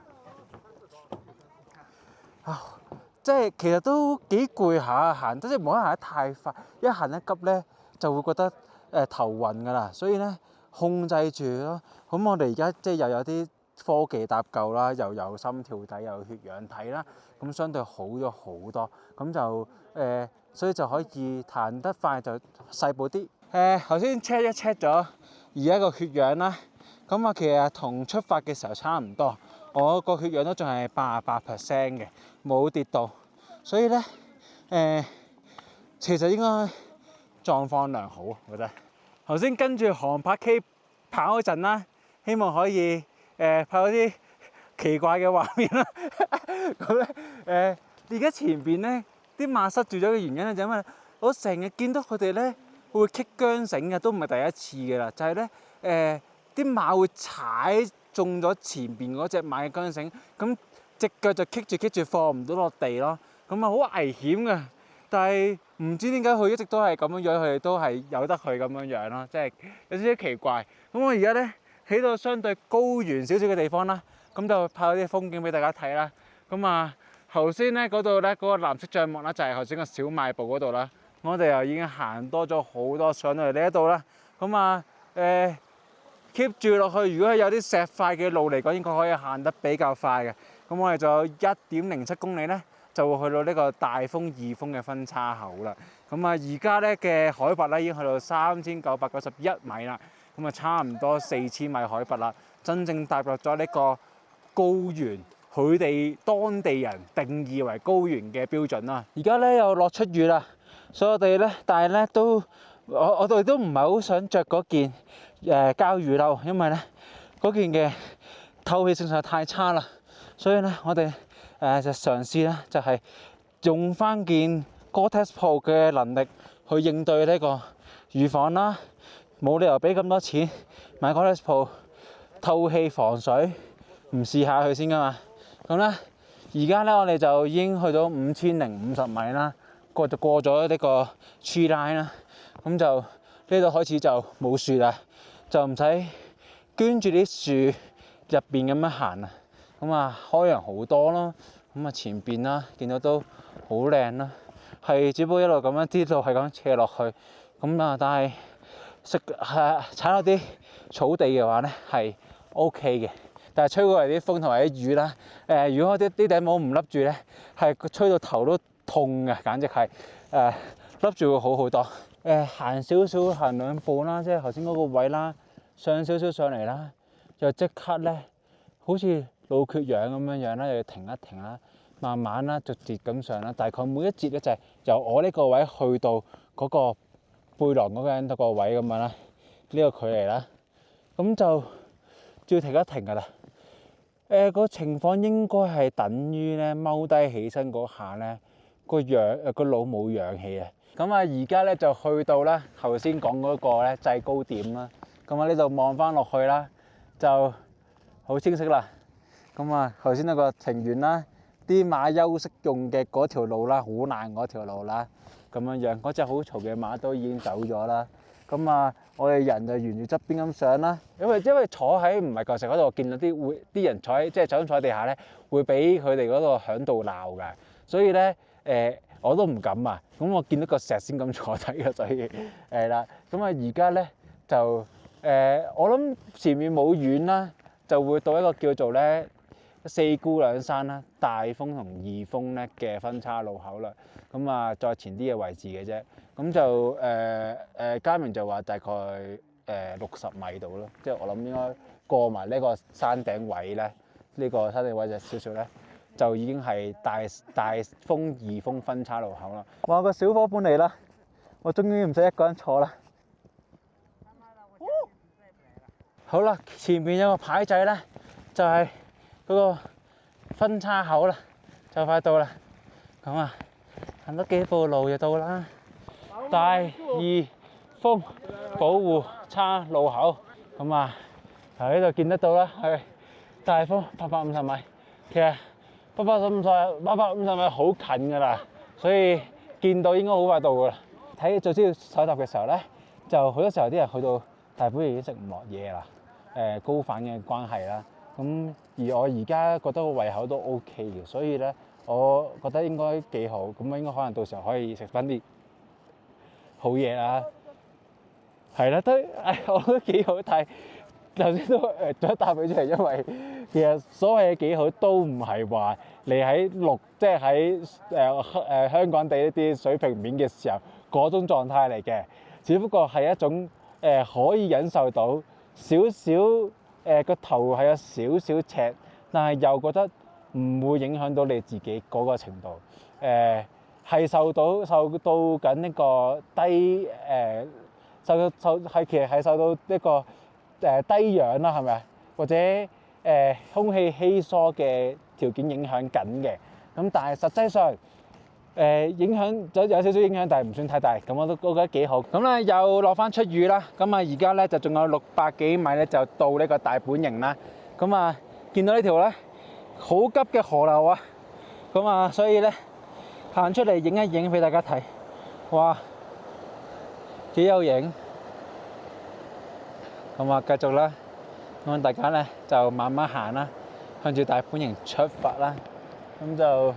即係其實都幾攰下行，即係唔好行得太快，一行得急咧就會覺得頭暈噶啦。所以咧控制住咯。咁我哋而家即係又有啲科技搭救啦，又有心跳計，又有血氧計啦，咁相對好咗好多。咁就所以就可以彈得快，就細步啲。頭先 check 咗而家個血氧啦，咁啊其實同出發嘅時候差唔多，我個血氧都仲係88% 嘅，冇跌到，所以咧其實應該狀況良好，我覺得。頭先跟住航拍 K 跑嗰陣啦，希望可以拍到啲奇怪嘅畫面啦。咁咧而家前邊咧啲馬塞住咗嘅原因咧就因為我成日見到佢哋咧會棘韁繩嘅，都唔係第一次嘅啦，就係咧啲馬會踩中咗前邊嗰隻馬嘅韁繩，咁隻腳就棘住放唔到落地咯，咁啊好危險嘅。但係唔知點解佢一直都係咁樣樣，佢哋都係由得佢咁樣樣咯，即係有少少奇怪。咁我而家咧喺到相對高原少少嘅地方啦，咁就拍咗啲風景俾大家睇啦。咁啊頭先咧嗰度咧嗰個藍色帳幕啦，就係頭先個小賣部嗰度啦。我哋又已經行多咗好多上到嚟呢一度啦。咁啊keep 住落去，如果係有啲石塊嘅路嚟講，應該可以行得比較快嘅。咁我哋就有1.07公里咧，就會去到呢個大風二風嘅分叉口啦。咁啊而家咧嘅海拔咧已經去到3991米啦。咁啊差唔多4000米海拔啦，真正踏入咗呢個高原，佢哋當地人定義為高原嘅標準啦。而家咧又落出雨啦，所以我哋咧，但係咧都我哋都唔係好想着嗰件膠雨褸，因為咧嗰件嘅透氣性實在太差啦。所以咧我哋就嘗試咧就係用翻件 Gore-Tex Pro 嘅能力去應對呢個雨況啦。冇理由俾咁多錢買 Gore-Tex Pro 透氣防水，唔試下佢先噶嘛。咁咧而家咧我哋就已經去到5050米啦，過咗呢個 tree line 啦。咁就呢度開始就冇樹啦，就唔使捐住啲樹入邊咁樣行啊。咁啊開揚好多咯。咁啊前邊啦見到都好靚啦，係只不過一路咁樣啲路係咁斜落去。咁啊但係踩落啲草地嘅話咧係 OK 嘅，但係吹過嚟啲風同埋啲雨啦，如果啲頂帽唔笠住咧，係吹到頭都痛嘅，簡直係笠住會好好多。行少少行2步啦，即係頭先嗰個位啦，上少少上嚟啦，就即刻咧好似腦缺氧咁樣啦，又要停一停啦，慢慢啦逐節咁上啦。大概每一節咧就係由我呢個位去到嗰個背囊嗰個人嗰個位咁樣啦，呢個距離啦，咁就要停一停噶啦。個情況應該係等於咧踎低起身嗰下咧個腦冇氧氣啊。咁啊而家咧就去到啦頭先講嗰個咧制高點啦。咁啊呢度望翻落去啦，就好清晰啦。咁啊頭先嗰個庭園啦，啲馬休息用嘅嗰條路啦，好爛嗰條路啦，咁樣嗰隻好嘈嘅馬都已經走咗啦。咁啊我哋人就沿住側邊咁上啦，因為坐喺唔係舊石嗰度，見到啲人坐喺即係坐地下咧，會俾佢哋嗰度響度鬧㗎，所以咧我都唔敢啊。咁我見到個石先咁坐低嘅，所以係啦。咁啊而家咧就我諗前面冇遠啦，就會到一個叫做咧4姑娘山啦、大風同二風咧嘅分叉路口啦。咁啊再前啲嘅位置嘅啫。咁就嘉明就話大概60米度咯，即係我諗應該過埋呢個山頂位咧，呢個山頂位就少少咧，就已經係大風二風分叉路口啦。哇！個小伙伴嚟啦，我終於唔使一個人坐啦。好啦，前面有個牌仔咧，就係嗰個分叉口啦，就快到啦。咁啊，行多幾步路就到啦。大二風保護叉路口，咁啊喺呢度見得到啦，係大風850米，其實850米好近噶啦，所以見到應該好快到噶啦。睇做資料搜集嘅時候咧，就好多時候啲人去到大本營已經食唔落嘢啦，高反嘅關係啦。咁而我而家覺得個胃口都 OK 嘅，所以咧我覺得應該幾好，咁應該可能到時候可以食翻啲好嘢啦，係啦，我覺得幾好，但係頭先都咗一答俾出嚟，因為其實所謂嘅幾好都唔係話你喺即係喺香港地一啲水平面嘅時候嗰種狀態嚟嘅，只不過係一種可以忍受到少少個頭係有少少赤，但係又覺得唔會影響到你自己嗰個程度。係受到緊呢個低其實係受到一個低氧啦，係咪啊？或者空氣稀疏嘅條件影響緊嘅。咁但係實際上影響有少少影響，但係唔算太大。咁我都覺得幾好。咁咧又落翻出雨啦。咁啊而家咧就仲有600幾米咧就到呢個大本營啦。咁啊見到呢條咧好急嘅河流啊。咁啊所以咧行出嚟影一影俾大家睇，哇，幾有型！咁啊，繼續啦，咁大家咧就慢慢行啦，向住大本營出發啦。咁就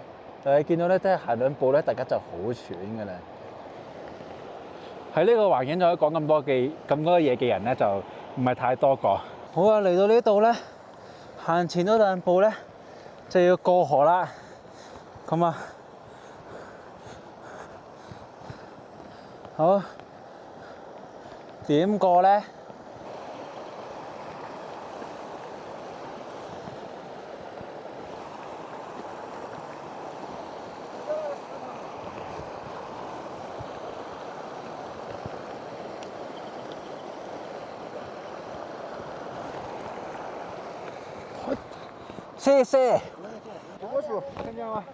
你見到咧，即係行2步咧，大家就好喘㗎啦。喺呢個環境再講咁多嘢嘅人咧，就唔係太多個。好啊，嚟到呢度咧，行前多2步咧，就要過河啦。咁啊〜好，點過咧？謝謝。土撥鼠，聽見嗎？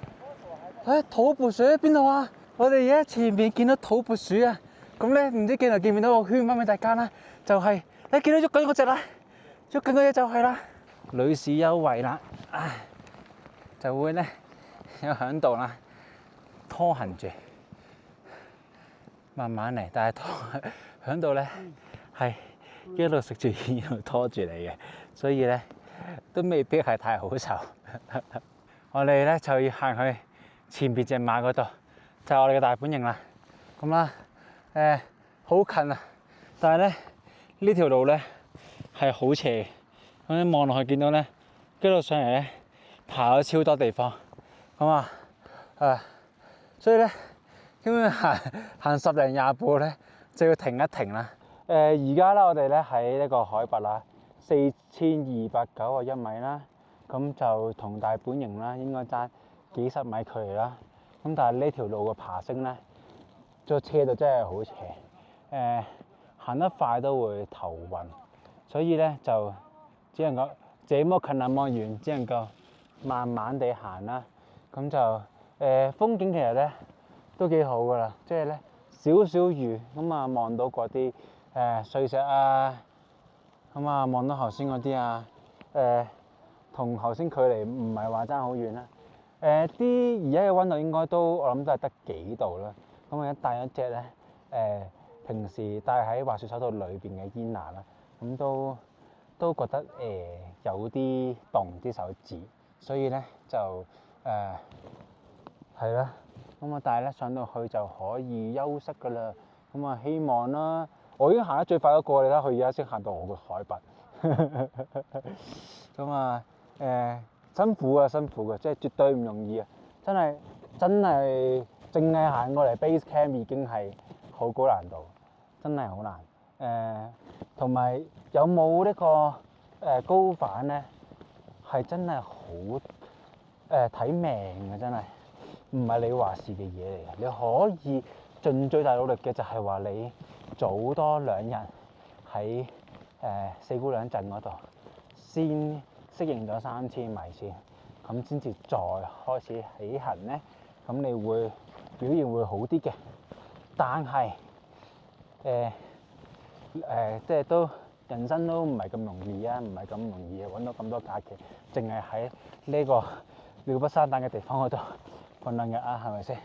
土撥鼠喺邊度啊？我哋而家前面見到土撥鼠啊，咁咧唔知鏡頭見唔見到個圈翻俾大家啦？就係你見到喐緊嗰隻啦，喐緊嗰隻就係啦，女士優惠啦，就會咧有響度啦，拖行住，慢慢嚟，但係響度咧係一路食住煙一路拖住你嘅，所以咧都未必係太好受。我哋咧就要行去前邊隻馬嗰度。就係我哋嘅大本營啦，咁啦，好近啊，但係咧呢條路咧係好斜，咁你望落去見到咧，一路上嚟咧爬咗超多地方，咁啊，所以咧基本行10零20步咧就要停一停啦。而家咧我哋咧喺呢個海拔啦4291米啦，咁就同大本營啦應該爭幾十米距離啦。咁但係呢條路嘅爬升咧，個車道真係好斜，行得快都會頭暈，所以咧就只能夠這麼近那麼遠，只能夠慢慢地行啦。咁就風景其實咧都幾好噶啦，即係咧少少雨咁啊，望到嗰啲碎石啊，咁啊望到頭先嗰啲啊，同頭先距離唔係話爭好遠啦。啲而家嘅溫度應該都我諗都係得幾度啦。咁我一帶咗隻咧平時帶喺滑雪手套裏邊嘅煙拿啦，咁都覺得有啲凍啲手指，所以咧就係啦。咁啊，但係咧上到去就可以休息噶啦。咁啊，希望啦，我已經行得最快嗰個，你睇佢而家先行到我個海拔。咁啊辛苦嘅，即係絕對唔容易啊！真係淨係行過嚟 base camp 已經係好高難度，真係好難。同埋有冇呢個高反咧，係真係好睇命嘅，真係唔係你話事嘅嘢嚟嘅。你可以盡最大努力嘅就係話你早多2日喺四姑娘鎮嗰度先適應咗3000米先，咁先至再開始起行咧，咁你會表現會好啲嘅。但係即係都人生都唔係咁容易啊，唔係咁容易揾到咁多假期，淨係喺呢個鳥不生蛋嘅地方嗰度瞓2日啊，係咪先？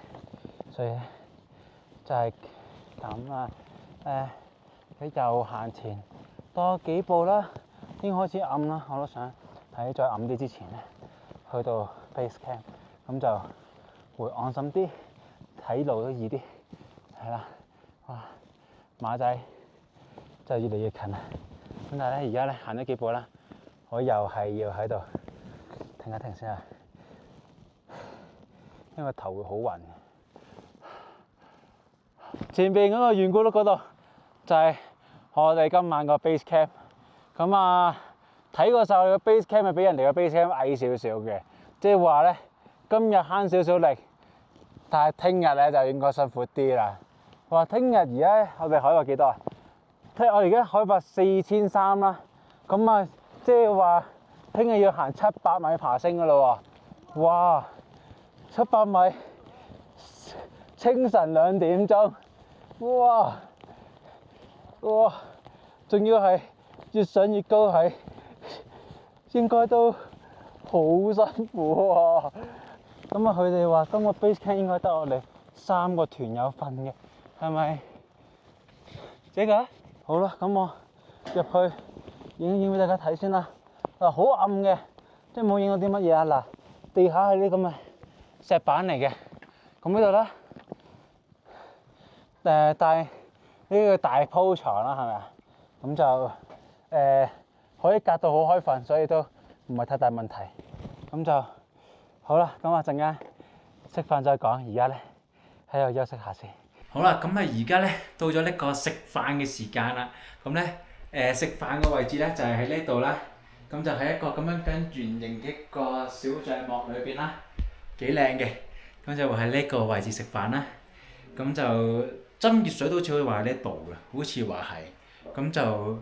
所以就係咁啊。佢又行前多幾步啦，已經開始暗啦。我都想喺再暗啲之前咧，去到 base camp， 咁就會安心啲，睇路都易啲，係啦。哇，馬仔就越嚟越近啦。咁但係咧，而家咧行咗幾步啦，我又係要喺度停一停先啊，因為頭會好暈。前邊嗰個圓咕碌嗰度就係我哋今晚個 base camp。咁啊，睇過晒我哋個 base camp 係比人哋個 base camp 矮少少嘅，即係話咧今日慳少少力，但係聽日咧就應該辛苦啲啦。話聽日而家我哋海拔幾多啊？我而家海拔4300啦，咁啊即係話聽日要行700米爬升噶啦喎！哇，700米，清晨2點鐘，哇！仲要係越上越高，係應該都好辛苦喎。咁啊，佢哋話今個 base camp 應該得我哋3個團友瞓嘅，係咪？這個好啦，咁我入去影俾大家睇先啦。嗱，好暗嘅，即係冇影到啲乜嘢啊！嗱，地下係啲咁嘅石板嚟嘅，咁呢度咧但係呢個大鋪床啦，係咪啊？咁就可以隔到好開瞓，所以都唔係太大問題。咁就好啦，咁啊陣間食飯再講，而家咧喺度休息下先。好啦，咁啊而家咧到咗呢個食飯嘅時間啦。咁咧食飯嘅位置咧就係喺呢度啦。咁就喺一個咁樣跟圓形嘅一個小帳幕裏邊啦，幾靚嘅。咁就會喺呢個位置食飯啦。咁就斟熱水都好似可以話喺呢度嘅，好似話係。咁就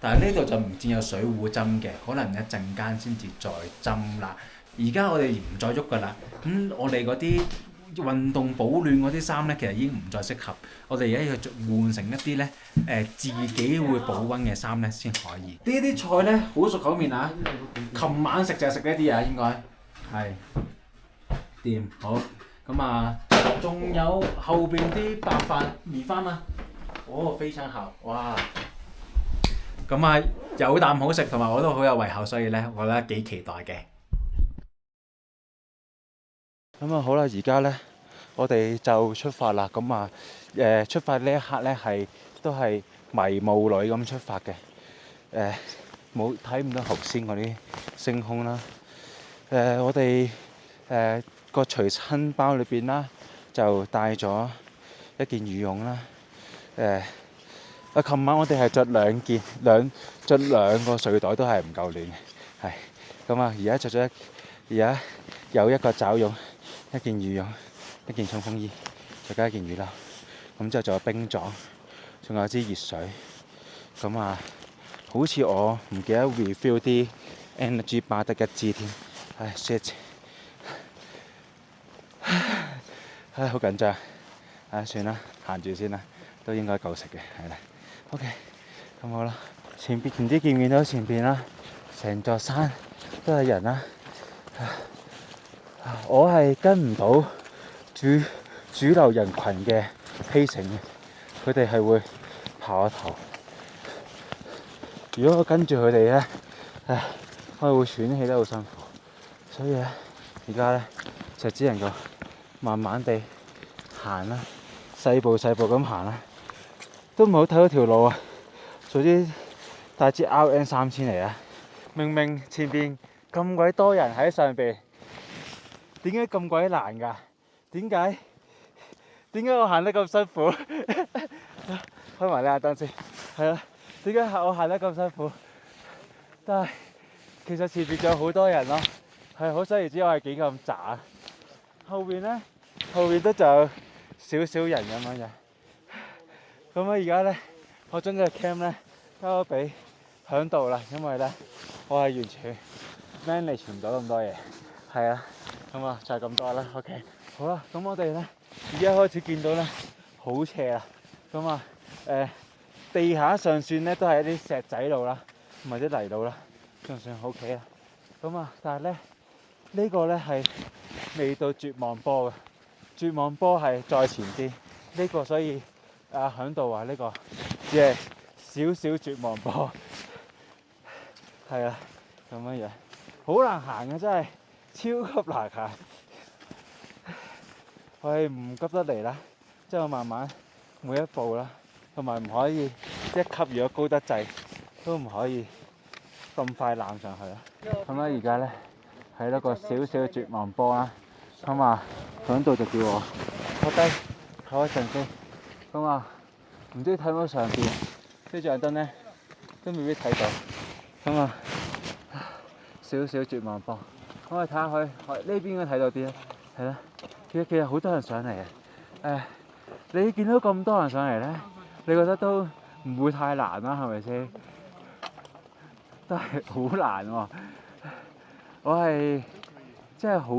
但係呢度就唔佔有水壺斟嘅，可能一陣間先至再斟啦。而家我哋唔再喐㗎啦。咁我哋嗰啲運動保暖嗰啲衫咧，其實已經唔再適合。我哋而家要換成一啲咧自己會保溫嘅衫咧先可以。呢啲菜咧好熟口面啊！琴晚食就係食呢啲啊，應該係掂好。咁啊，仲有後邊啲白飯麵飯啊！哦，非常好，哇！咁啊，有啖好食，同埋我都好有胃口，所以咧，我覺得幾期待嘅。咁啊好啦，而家咧我哋就出發啦。咁啊出發呢一刻咧都係迷霧裏咁出發嘅。冇睇唔到頭先嗰啲星空啦。我哋個隨身包裏邊啦，就帶咗一件羽絨啦。琴晚我哋係着兩個睡袋都係唔夠暖嘅，係咁啊！而家有一個爪絨，一件羽絨，一件衝鋒衣，再加一件雨褸，咁之後仲有冰撞，仲有支熱水，咁啊，好似我唔記得 refill 啲 energy bar 得一支添，唉 shit， 唉好緊張，唉算啦，行住先啦，都應該夠食嘅，係啦 ，OK， 咁好啦，前邊唔知見唔見到前邊啦，成座山都係人啦。我係跟唔到主流人群嘅 pacing嘅，佢哋係會跑一頭。如果我跟住佢哋咧，我會喘氣得好辛苦。所以咧，而家咧就只能夠慢慢地行啦，細步咁行啦，都唔係好睇到條路啊！早知帶支 RN3000嚟啊！明明前邊咁鬼多人喺上邊。點解咁鬼難㗎？點解我行得咁辛苦？開埋呢眼燈先，係啦。點解我行得咁辛苦？但係其實前邊仲有好多人咯，係可想而知我係幾咁渣。後邊都仲有少少人咁樣嘅。咁而家咧，我將個 cam 咧交咗俾響度啦，因為咧我係完全 manage 唔到咁多嘢，係啊。咁啊，就係咁多啦。OK， 好啦，咁我哋咧而家開始見到咧好斜啦。咁啊，地下上算咧都係一啲石仔路啦，同埋啲泥路啦，仲算 OK 啦。咁啊，但係咧呢個咧係未到絕望波嘅，絕望波係再前啲。呢個所以響度話呢個只係少少絕望波，係啊，咁樣樣好難行嘅真係。超級難行，我係唔急得嚟啦，即係我慢慢每一步啦，同埋唔可以一級如果高得滯，都唔可以咁快攬上去啦。咁咧而家咧係一個少少嘅絕望波啦，咁啊響度就叫我坐低唞一陣先，咁啊唔知睇唔到上邊，呢盞燈咧都未必睇到，咁啊少少絕望波。我哋睇下佢呢邊應該睇到啲啦，係啦。其實好多人上嚟嘅，你見到咁多人上嚟咧，你覺得都唔會太難啦，係咪先？都係好難喎，我係真係好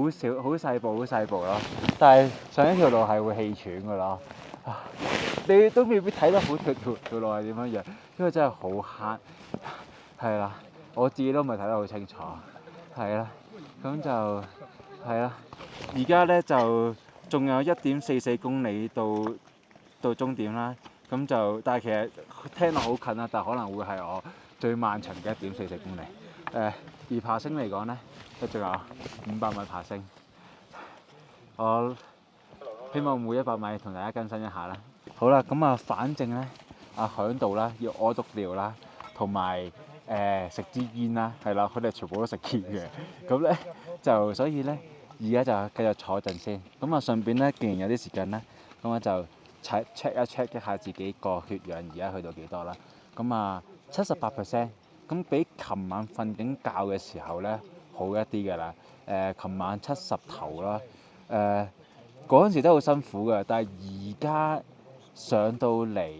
細步咯。但係上一條路係會氣喘㗎咯，你都未必睇得好條路係點樣樣，因為真係好黑，係啦，我自己都唔係睇得好清楚，係啦。咁就係啦，而家咧就仲有1.44公里到終點啦。咁就但係其實聽落好近啦，但係可能會係我最漫長嘅1.44公里。而爬升嚟講咧，都仲有500米爬升。我希望每100米同大家更新一下啦。好啦，咁啊，反正咧響度啦，要屙督尿啦，同埋食支煙啦，係啦，佢哋全部都食煙嘅，咁咧就所以咧而家就繼續坐陣先，咁啊順便咧既然有啲時間咧，咁我就 check 一下自己個血氧而家去到幾多啦，咁啊78%，咁比琴晚瞓緊覺嘅時候咧好一啲㗎啦，琴晚70頭啦，嗰陣時都好辛苦㗎，但係而家上到嚟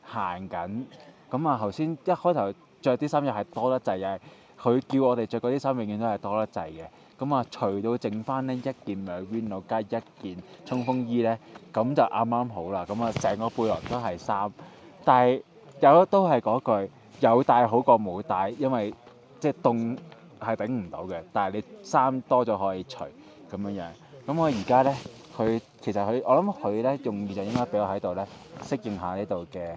行緊，咁啊頭先一開頭着啲衫又係多得滯，又係佢叫我哋着嗰啲衫永遠都係多得滯嘅。咁啊，除到剩翻呢一件 Merino 加一件衝鋒衣咧，咁就啱啱好啦。咁啊，成個背囊都係衫，但係都係嗰句，有帶好過冇帶，因為即係凍係頂唔到嘅。但係你衫多咗可以除咁樣樣。咁我而家咧，我諗佢咧容易就應該俾我喺度咧適應下呢度嘅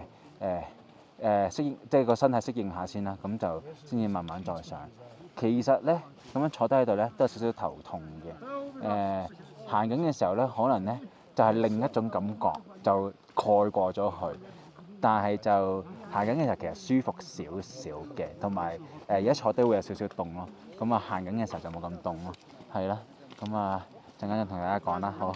適應，即係個身體適應下先啦，咁就先至慢慢再上。其實咧咁樣坐低喺度咧都有少少頭痛嘅。行緊嘅時候咧，可能咧就係另一種感覺就蓋過咗佢，但係就行緊嘅時候其實舒服少少嘅，同埋而家坐低會有少少凍咯。咁啊行緊嘅時候就冇咁凍咯，係啦。咁啊陣間就同大家講啦，好。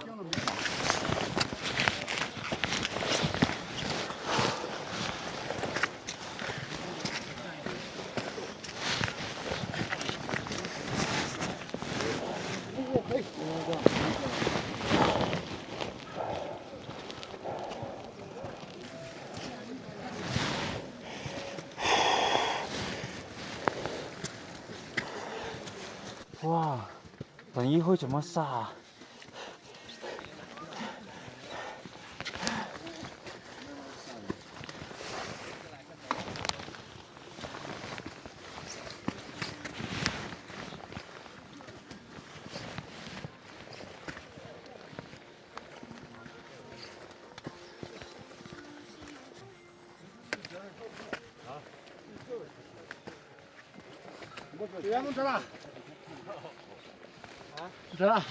哇，等一会怎么杀啊？队员们知道了。知道了。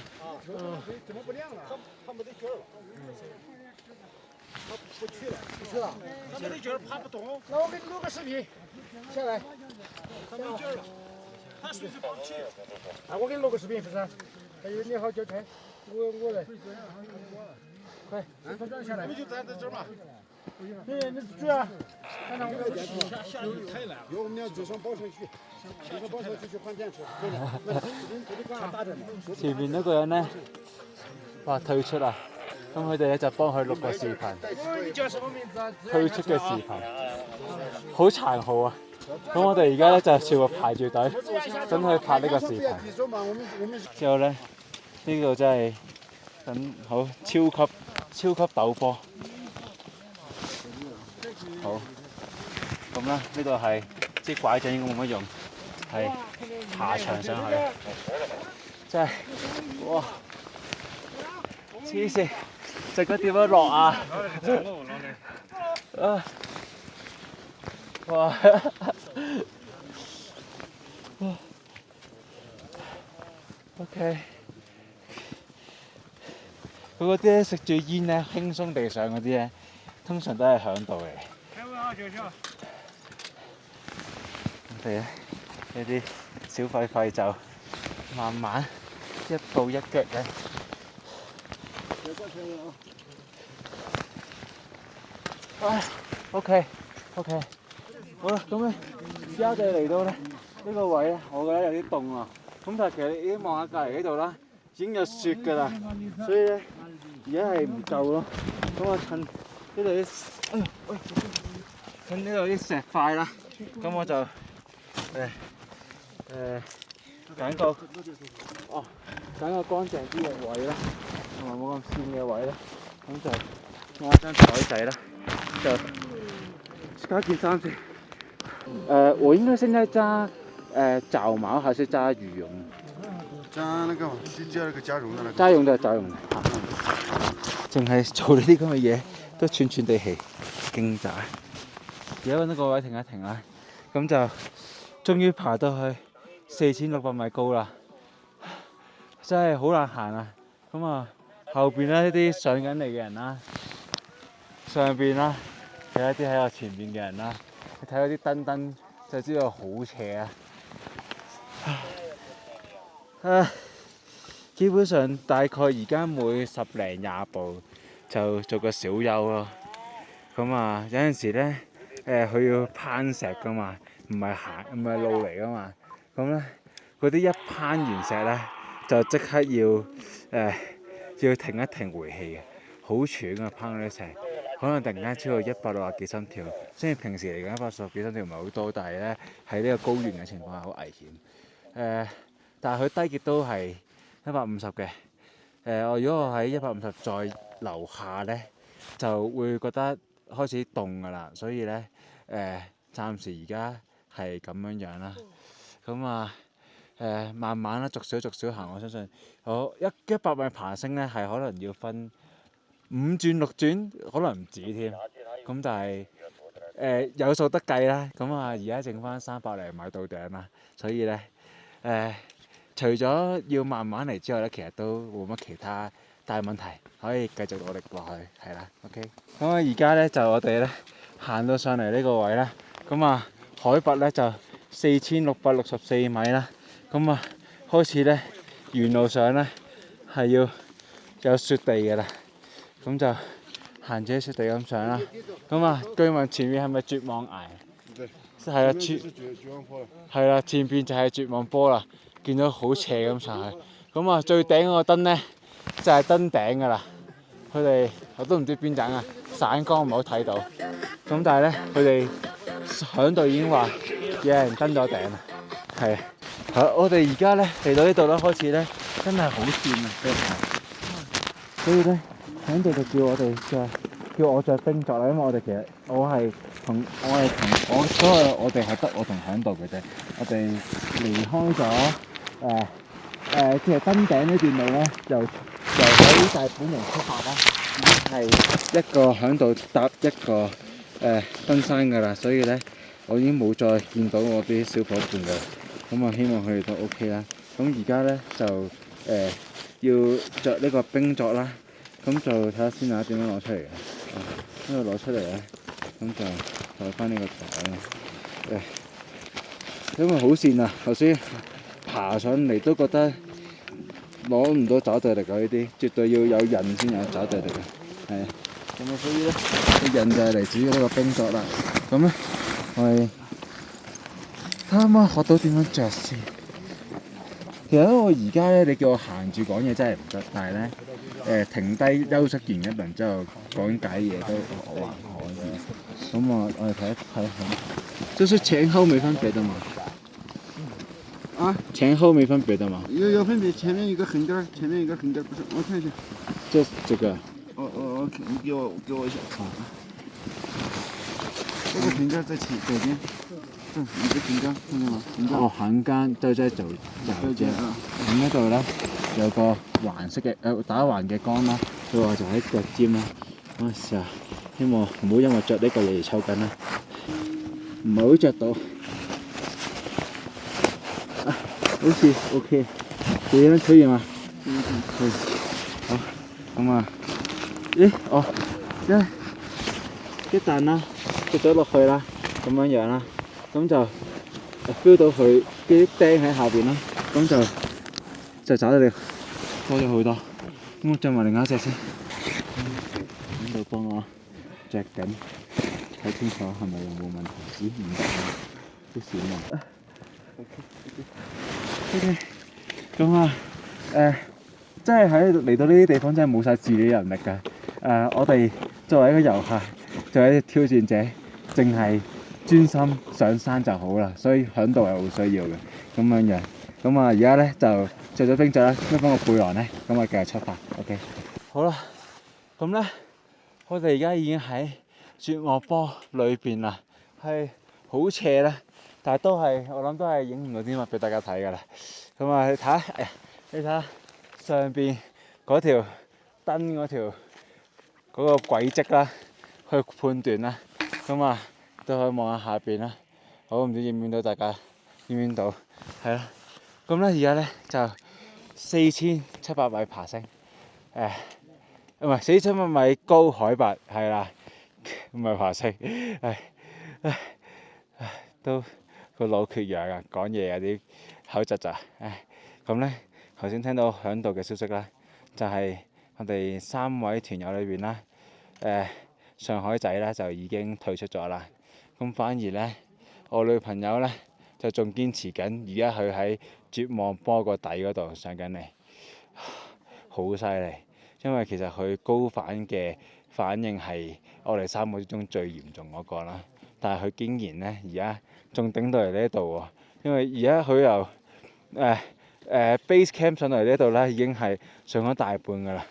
怎么不亮了？他没得劲儿了。他不去了，不去了。他没得劲儿，爬不动。那我给你录个视频，下来。他没劲儿了，他随时跑不去。啊，我给你录个视频，不是？还有你好交差，我来。快，下来。你就站在这儿嘛。你主要，看到我们下雨太难了。有我们俩就上宝山去，上宝山去换电池。前面嗰個人咧話退出啊，咁佢哋咧就幫佢錄個視頻，你叫什麼名字啊？退出嘅視頻，好殘酷啊！咁我哋而家咧就全部排住隊，等佢拍呢個視頻。之後咧，呢度真係等好超級陡坡。好，咁啦，呢度係支拐杖應該冇乜用，係爬牆上去，真係哇！黐線，隻腳點樣落啊？啊！哇！OK， 佢嗰啲咧食住煙咧，輕鬆地上嗰啲咧，通常都係響度嚟。我哋咧呢啲小狒狒就慢慢一步一腳嘅。OK， 好啦，咁咧而家就嚟到咧呢個位咧，我覺得有啲凍啊。咁但係其實你已經望下隔離呢度啦，已經有雪㗎啦，所以咧而家係唔夠咯。咁我趁呢度啲，趁呢度啲石塊啦，咁我就揀個乾淨啲嘅位啦，同埋冇咁跣嘅位啦，咁就攞張台仔啦，就加件衫先。我應該現在紮爪毛還是紮羽絨？紮那個那個加絨的那個。紮絨的。淨係做呢啲咁嘅嘢都喘喘地氣，勁渣。而家揾到個位停一停啦，咁就終於爬到去4600米高啦，真係好難行啊！咁啊，後邊咧啲上緊嚟嘅人啦，上邊啦，有一啲喺我前面嘅人啦，你睇嗰啲燈就知道好斜啊！基本上大概而家每10零20步就做個小休咯。咁啊，有陣時咧佢要攀石噶嘛，唔係路嚟噶嘛。咁咧嗰啲一攀完石咧，就即刻要停一停回氣嘅，好喘啊！攀嗰啲石，可能突然間超過160幾心跳。雖然平時嚟講160幾心跳唔係好多，但係咧喺呢個高原嘅情況下好危險。但係佢低極都係150嘅。如果我喺150再樓下咧，就會覺得開始凍㗎啦。所以咧暫時而家係咁樣啦。咁啊慢慢啦，逐少行。我相信我100米爬升咧，係可能要分5轉6轉，可能唔止添。咁但係有數得計啦。咁啊，而家剩翻300零米到頂啦。所以咧除咗要慢慢嚟之外咧，其實都冇乜其他大問題，可以繼續努力落去，係啦 ，OK。咁啊，而家咧就我哋咧行到上嚟呢個位啦，咁啊海拔咧就4664米啦，咁啊開始咧沿路上咧係要有雪地嘅啦，咁就行住啲雪地咁上啦。咁啊，據聞前面係咪絕望崖？係啦，係啦，前邊就係絕望坡啦。見到好斜咁上去，咁啊，最頂嗰個燈咧就係燈頂㗎啦。佢哋我都唔知邊盞啊，散光唔係好睇到。咁但係咧，佢哋響度已經話有人登咗頂啦。係，我哋而家咧嚟到呢度咧，開始咧真係好跣啊！所以咧響度就叫我哋叫我着冰作啦，因為我哋其實我哋係得我同響度嘅啫。我哋離開咗其實登頂呢段路咧，由喺大本營出發啦，已經係一個響度搭一個登山㗎啦，所以咧我已經冇再見到我啲小伙伴㗎。咁啊，希望佢哋都 OK 啦。咁而家咧就要着呢個冰作啦。咁就睇下先啊，點樣攞出嚟嘅？呢度攞出嚟咧，咁就袋翻呢個袋啦。因為好跣啊，頭先爬上嚟都覺得攞唔到抓地力啊！呢啲絕對要有人先有抓地力啊。係啊，咁啊，所以咧個人就係嚟自於呢個冰作啦。咁咧，我哋睇下可唔可以學到點樣着先。其實咧，我而家咧，你叫我行住講嘢真係唔得，但係咧停低休息完一輪之後講解嘢都還可以。咁我哋睇一睇下，就是前後沒分別的嘛？啊，前後沒分別的嘛？有分別，前面一個橫點，前面一個橫點，不是，我看一下。這個。你給我一下。好。這個橫點在左邊。一個橫點，看見嗎？哦，橫間就在左邊。咁呢度咧有個環色嘅打橫嘅桿啦，佢話就喺腳尖啦。我試下，希望唔好因為着呢個嘢而抽筋啦。唔係好着到，好似 OK。點樣推完啊？好，咁啊，一旦啦，跌咗落去啦，咁樣啦，咁就 feel 到佢啲釘喺下邊啦，咁就找到你多咗好多。咁我着埋另一隻先，喺度幫我着緊，睇清楚係咪冇問題？咦，唔得啊，都閃啊。OK， 咁啊，真係嚟到呢啲地方真係冇晒自理能力㗎。我哋作為一個遊客，作為一個挑戰者，淨係專心上山就好啦。所以響度係好需要嘅咁樣。咁啊，而家咧就着咗冰着啦，孭翻個背囊咧，咁啊繼續出發。OK， 好啦，咁咧我哋而家已經喺絕望坡裏邊啦，係好斜啦，但係我諗都係影唔到啲乜俾大家睇㗎啦。咁啊，你睇下上邊嗰條燈嗰個軌跡啦，去判斷啦。咁啊，都可以望下下邊啦。我唔知影唔影到大家，影唔影到？係啦。咁咧而家咧就4700米爬升，唔係4700米高海拔，係啦，唔係爬升，都個腦缺氧啊，講嘢有啲口窒窒，咁咧頭先聽到響度嘅消息啦，就係我哋3位團友裏邊啦，上海仔咧就已經退出咗啦，咁反而咧我女朋友咧就仲堅持緊，而家佢喺絕望坡個底嗰度上緊嚟，好犀利，因為其實佢高反嘅反應係我哋3個之中最嚴重嗰個啦，但係佢竟然咧而家仲頂到嚟呢度喎，因為而家佢由base camp 上嚟呢度咧已經係上咗大半㗎啦，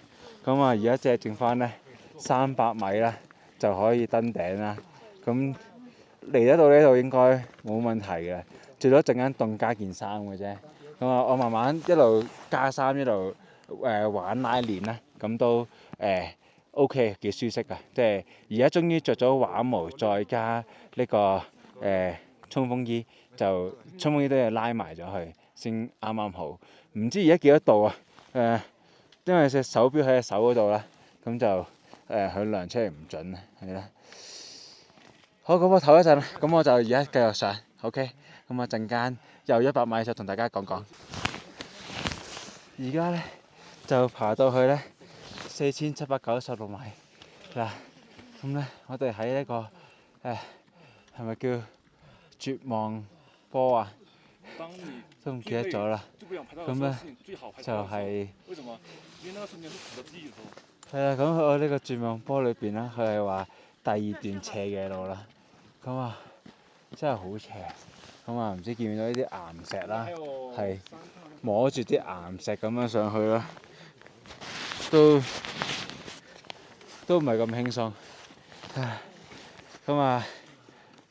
咁啊而家只係剩翻咧300米啦就可以登頂啦，咁嚟得到呢度應該冇問題嘅，最多陣間凍加件衫嘅啫。咁啊，我慢慢一路加衫一路玩拉鍊啦，咁都OK 幾舒適啊！即係而家終於着咗畫毛，再加呢個衝鋒衣，就衝鋒衣都要拉埋咗去先啱啱好。唔知而家幾多度啊？因為隻手錶喺隻手嗰度啦，咁就佢量出嚟唔準啊，係啦。好，咁我唞一陣啦，咁我就而家繼續上 ，OK。咁啊陣間又100米就同大家講講。而家咧就爬到去咧4796米嗱，咁咧我哋喺呢個係咪叫絕望坡啊？當你都唔記得咗啦。最不想拍照咁咧的時候，是你最好拍就照的時候。係為什麼？因為那個瞬間是值得記憶的時候。係啦，咁我呢個絕望波裏邊咧，佢係話第二段斜嘅路啦。咁啊，真係好斜。咁啊，唔知見唔見到呢啲岩石啦，係摸住啲岩石咁樣上去啦，都唔係咁輕鬆。唉，咁啊，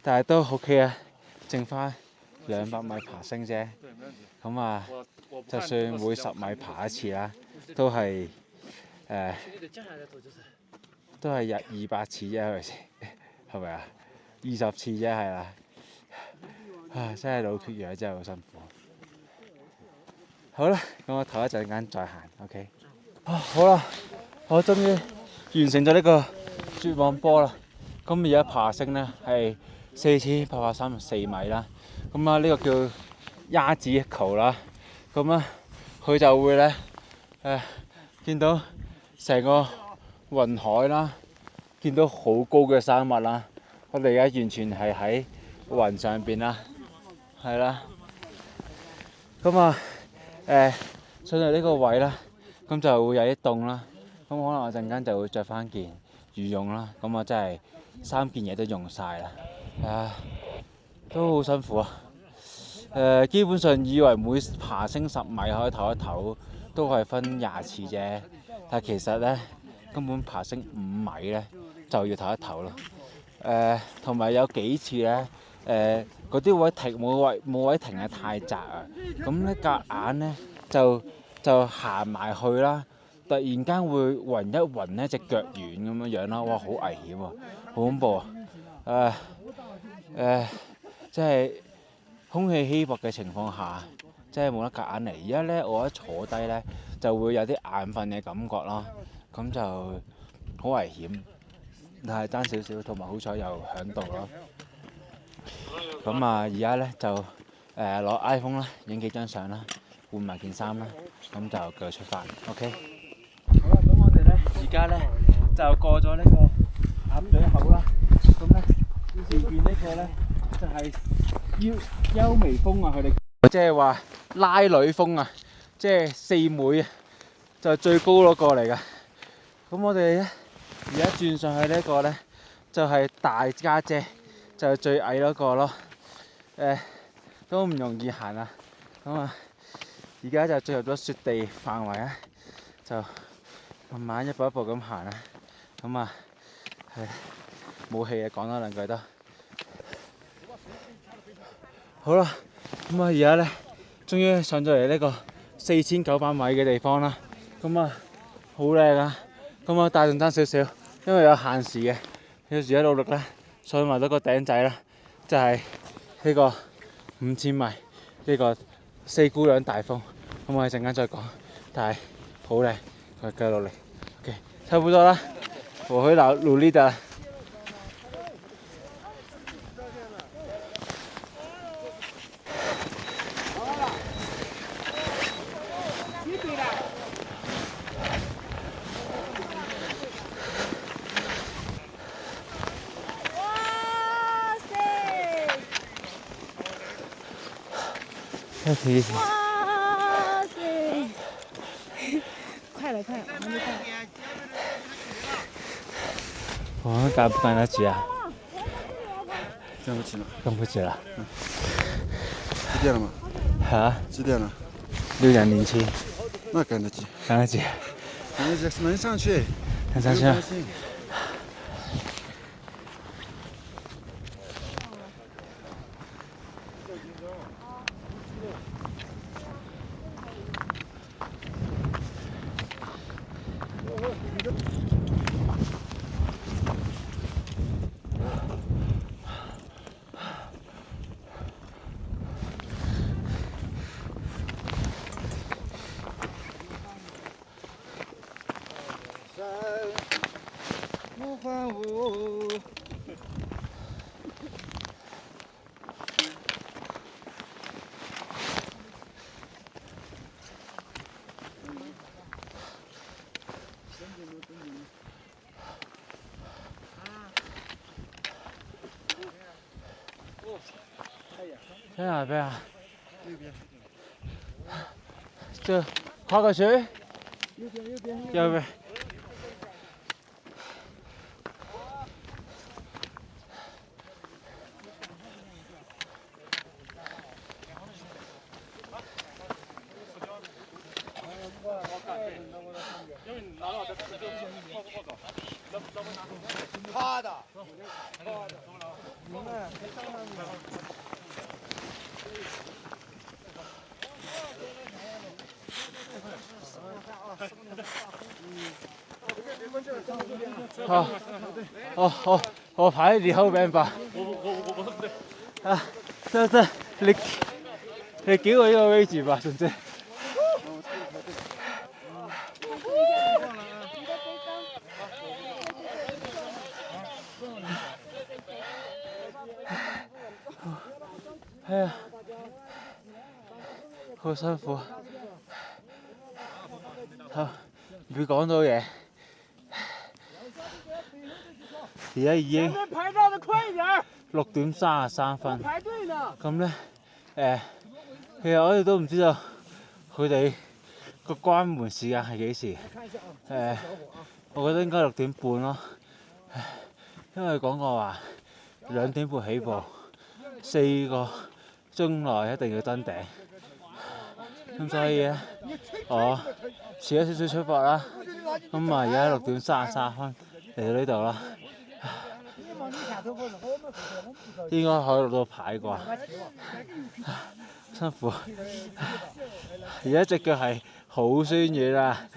但係都 OK 啊，剩翻200米爬升啫。咁啊，就算每10米爬一次啦，都係都係200次啫，係咪先？係咪啊？20次啫，係啦。唉，真係腦缺氧，真係好辛苦。好啦，咁我唞一陣間再行 ，OK。好啦，我終於完成咗呢個絕望波啦。咁而家爬升咧係4834米啦。咁啊，呢個叫鴨子球啦。咁啊，佢就會咧見到成個雲海啦，見到好高嘅山脈啦。我哋而家完全係喺雲上邊啦，係啦。咁啊上到呢個位啦，咁就會有啲凍啦。咁可能我陣間就會着翻件羽絨啦。咁我真係3件嘢都用晒啦，都好辛苦啊。基本上以為每爬升10米可以唞一唞，都係分20次啫。但其實咧，根本爬升5米咧就要唞一唞咯。同埋有幾次咧，嗰啲位停冇位停係太窄啊。咁咧夾硬咧就行埋去啦，突然間會暈一暈咧，隻腳軟咁樣樣啦。哇，好危險啊，好恐怖啊！即係空氣稀薄嘅情況下，真係冇得夾硬嚟。而家咧，我一坐低咧就會有啲眼瞓嘅感覺啦，咁就好危險。但係爭少少，同埋好彩又響度咯。咁啊，而家咧就攞 iPhone 啦，影幾張相啦，換埋件衫啦，咁就繼續出發。OK。好啦，咁我哋咧而家咧就過咗呢個鴨嘴口啦。咁咧前邊呢個咧就係優微風啊，佢哋即係話拉女風啊，即係4妹啊，就係最高嗰個嚟㗎。咁我哋咧而家轉上去呢個咧就係大家姐，就係最矮嗰個咯。都唔容易行啊。咁啊，而家就進入咗雪地範圍啊，就慢慢一步一步咁行啊。咁啊，冇氣啊，講多2句都好啦。咁啊，而家咧終於上咗嚟呢個4900米嘅地方啦。咁啊，好靚啊。咁啊，帶動爭少少，因為有限時嘅，有時喺努力咧上埋到個頂仔啦，就係呢個5000米呢個4姑娘大風。咁我哋陣間再講，但係好靚，我哋繼續努力。OK， 差不多啦，我會努力的。哇塞！快了，还没到。我们赶不赶得及啊？赶不及了。赶不及了。几点了吗？啊？几点了？6点07。那赶得及。赶得及。赶得及，能上去。能上去。呼唤我。喺邊啊？這跨過去，右邊。我排你後邊吧。啊，這，你給我一個位置吧，總之。哎呀，好辛苦。好，唔會講到嘢。而家已經6:33。咁咧，其實我哋都唔知道佢哋個關門時間係幾時。我覺得應該6點半咯。因為講過話2點半起步，4個鐘內一定要登頂。咁所以咧，我遲咗少少出發啦。咁啊，而家6:33嚟到呢度啦。應該可以攞到牌啩，辛苦。而家隻腳係好酸軟啊！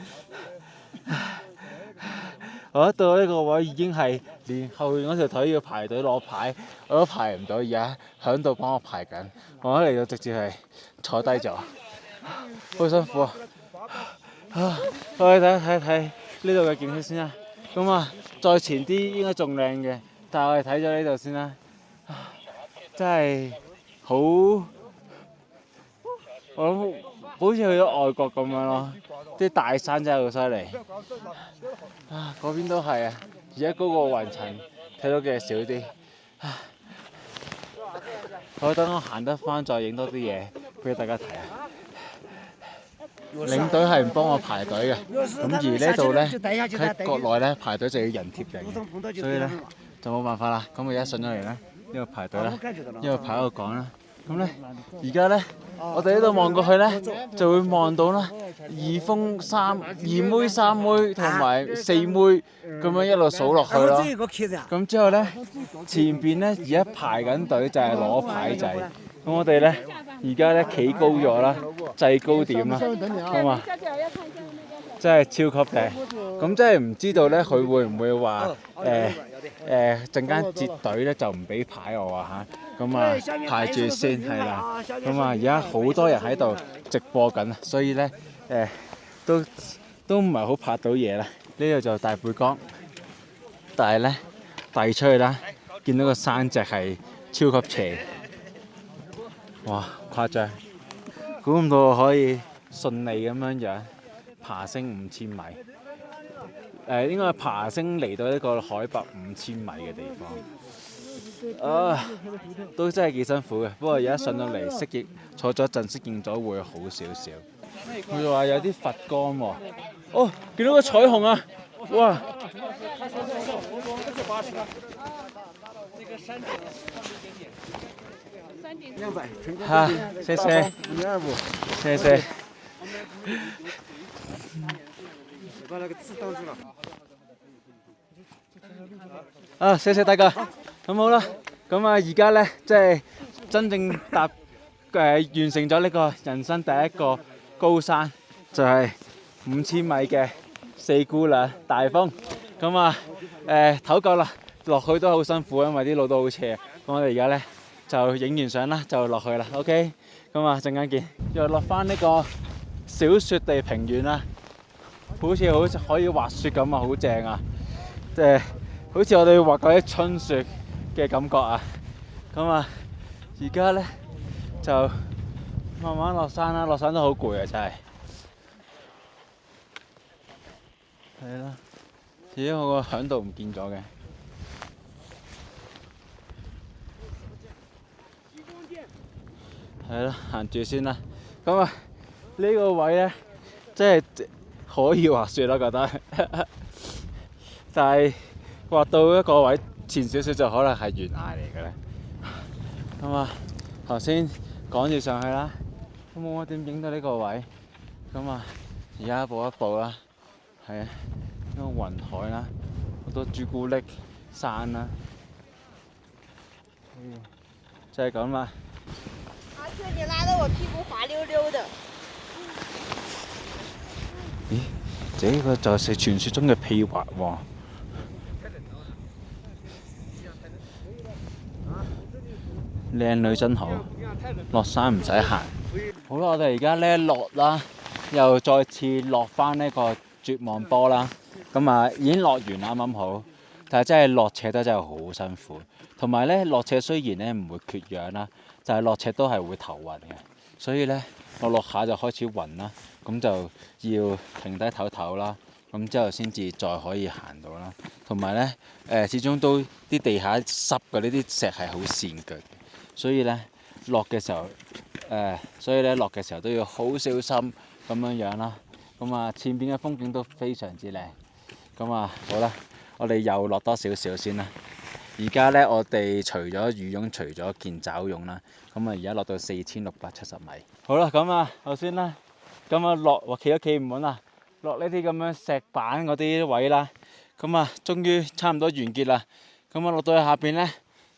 我一到呢個位已經係連後面嗰條腿要排隊攞牌，我都排唔到，而家響度幫我排緊。我一嚟到直接係坐低咗，好辛苦啊！我哋睇呢度嘅景色先啦。咁啊，再前啲應該仲靚嘅。但係我哋睇咗呢度先啦，真係好，我諗好似去咗外國咁樣咯，啲大山真係好犀利。嗰邊都係啊，而家嗰個雲層睇到嘅少啲。好，等我行得翻再影多啲嘢俾大家睇啊。領隊係唔幫我排隊嘅，咁而呢度咧喺國內咧排隊就要人貼人嘅，所以咧就冇辦法啦。咁我而家上咗嚟咧，呢度排隊啦，呢度排喺度講啦。咁咧而家咧，我哋呢度望過去咧，就會望到啦，二妹、3妹同埋4妹咁樣一路數落去咯。咁之後咧，前邊咧而家排緊隊就係攞牌仔。咁我哋咧而家咧企高咗啦，制高點啦，咁啊，真係超級靚。咁真係唔知道咧，佢會唔會話陣間截隊咧就唔俾牌我啊嚇？咁啊排住先係啦。咁啊而家好多人喺度直播緊，所以咧都唔係好拍到嘢啦。呢度就大背江，但係咧遞出去啦，見到個山脊係超級斜。哇！誇張，估唔到我可以順利咁樣爬升5000米。應該係爬升嚟到呢個海拔5000米嘅地方。都真係幾辛苦嘅。不過而家上到嚟適應，坐咗一陣適應咗會好少少。佢話有啲佛光喎。哦，見到個彩虹啊！哇！好，謝謝，謝謝。謝謝大家。咁好啦，咁啊而家咧即係真正完成咗呢個人生第一個高山，就係5000米嘅4姑娘大風。咁啊唞夠啦，落去都好辛苦，因為啲路都好斜。咁我哋而家咧就影完相啦，就落去啦。OK， 咁啊陣間見。又落翻呢個小雪地平原啦，好似可以滑雪咁啊，好正啊！即係好似我哋滑過啲春雪嘅感覺啊。咁啊，而家咧就慢慢落山啦，落山都好攰啊，真係。係啦，而家我個響度唔見咗嘅。係啦，行住先啦。咁啊，呢個位咧，真係可以滑雪啦，覺得。但係滑到一個位前少少就可能係懸崖嚟嘅咧。咁啊，頭先趕住上去啦，都冇乜點影到呢個位。咁啊，而家一步一步啦，係啊，呢個雲海啦，好多朱古力山啦，就係咁啦。就你拉得我屁股滑溜溜的。咦？這個就係傳說中嘅屁滑喎。靚女真好，落山唔使行。好啦，我哋而家咧落啦，又再次落翻呢個絕望坡啦。咁啊，已經落完啦，啱啱好。但係真係落斜都真係好辛苦，同埋咧落斜雖然咧唔會缺氧啦，但係落斜都係會頭暈嘅。所以咧落下就開始暈啦，咁就要停低唞唞啦。咁之後先至再可以行到啦。同埋咧始終都啲地下濕嘅，呢啲石係好跣腳嘅。所以咧落嘅時候，都要好小心咁樣啦。咁啊，前邊嘅風景都非常之靚。咁啊，好啦，我哋又落多少少先啦。而家咧，我哋除咗羽絨，除咗件爪絨啦，咁啊，而家落到4670米。好啦，咁啊，頭先啦，咁啊企都企唔穩啦，落呢啲咁樣石板嗰啲位啦，咁啊，終於差唔多完結啦。咁啊，落到去下邊咧，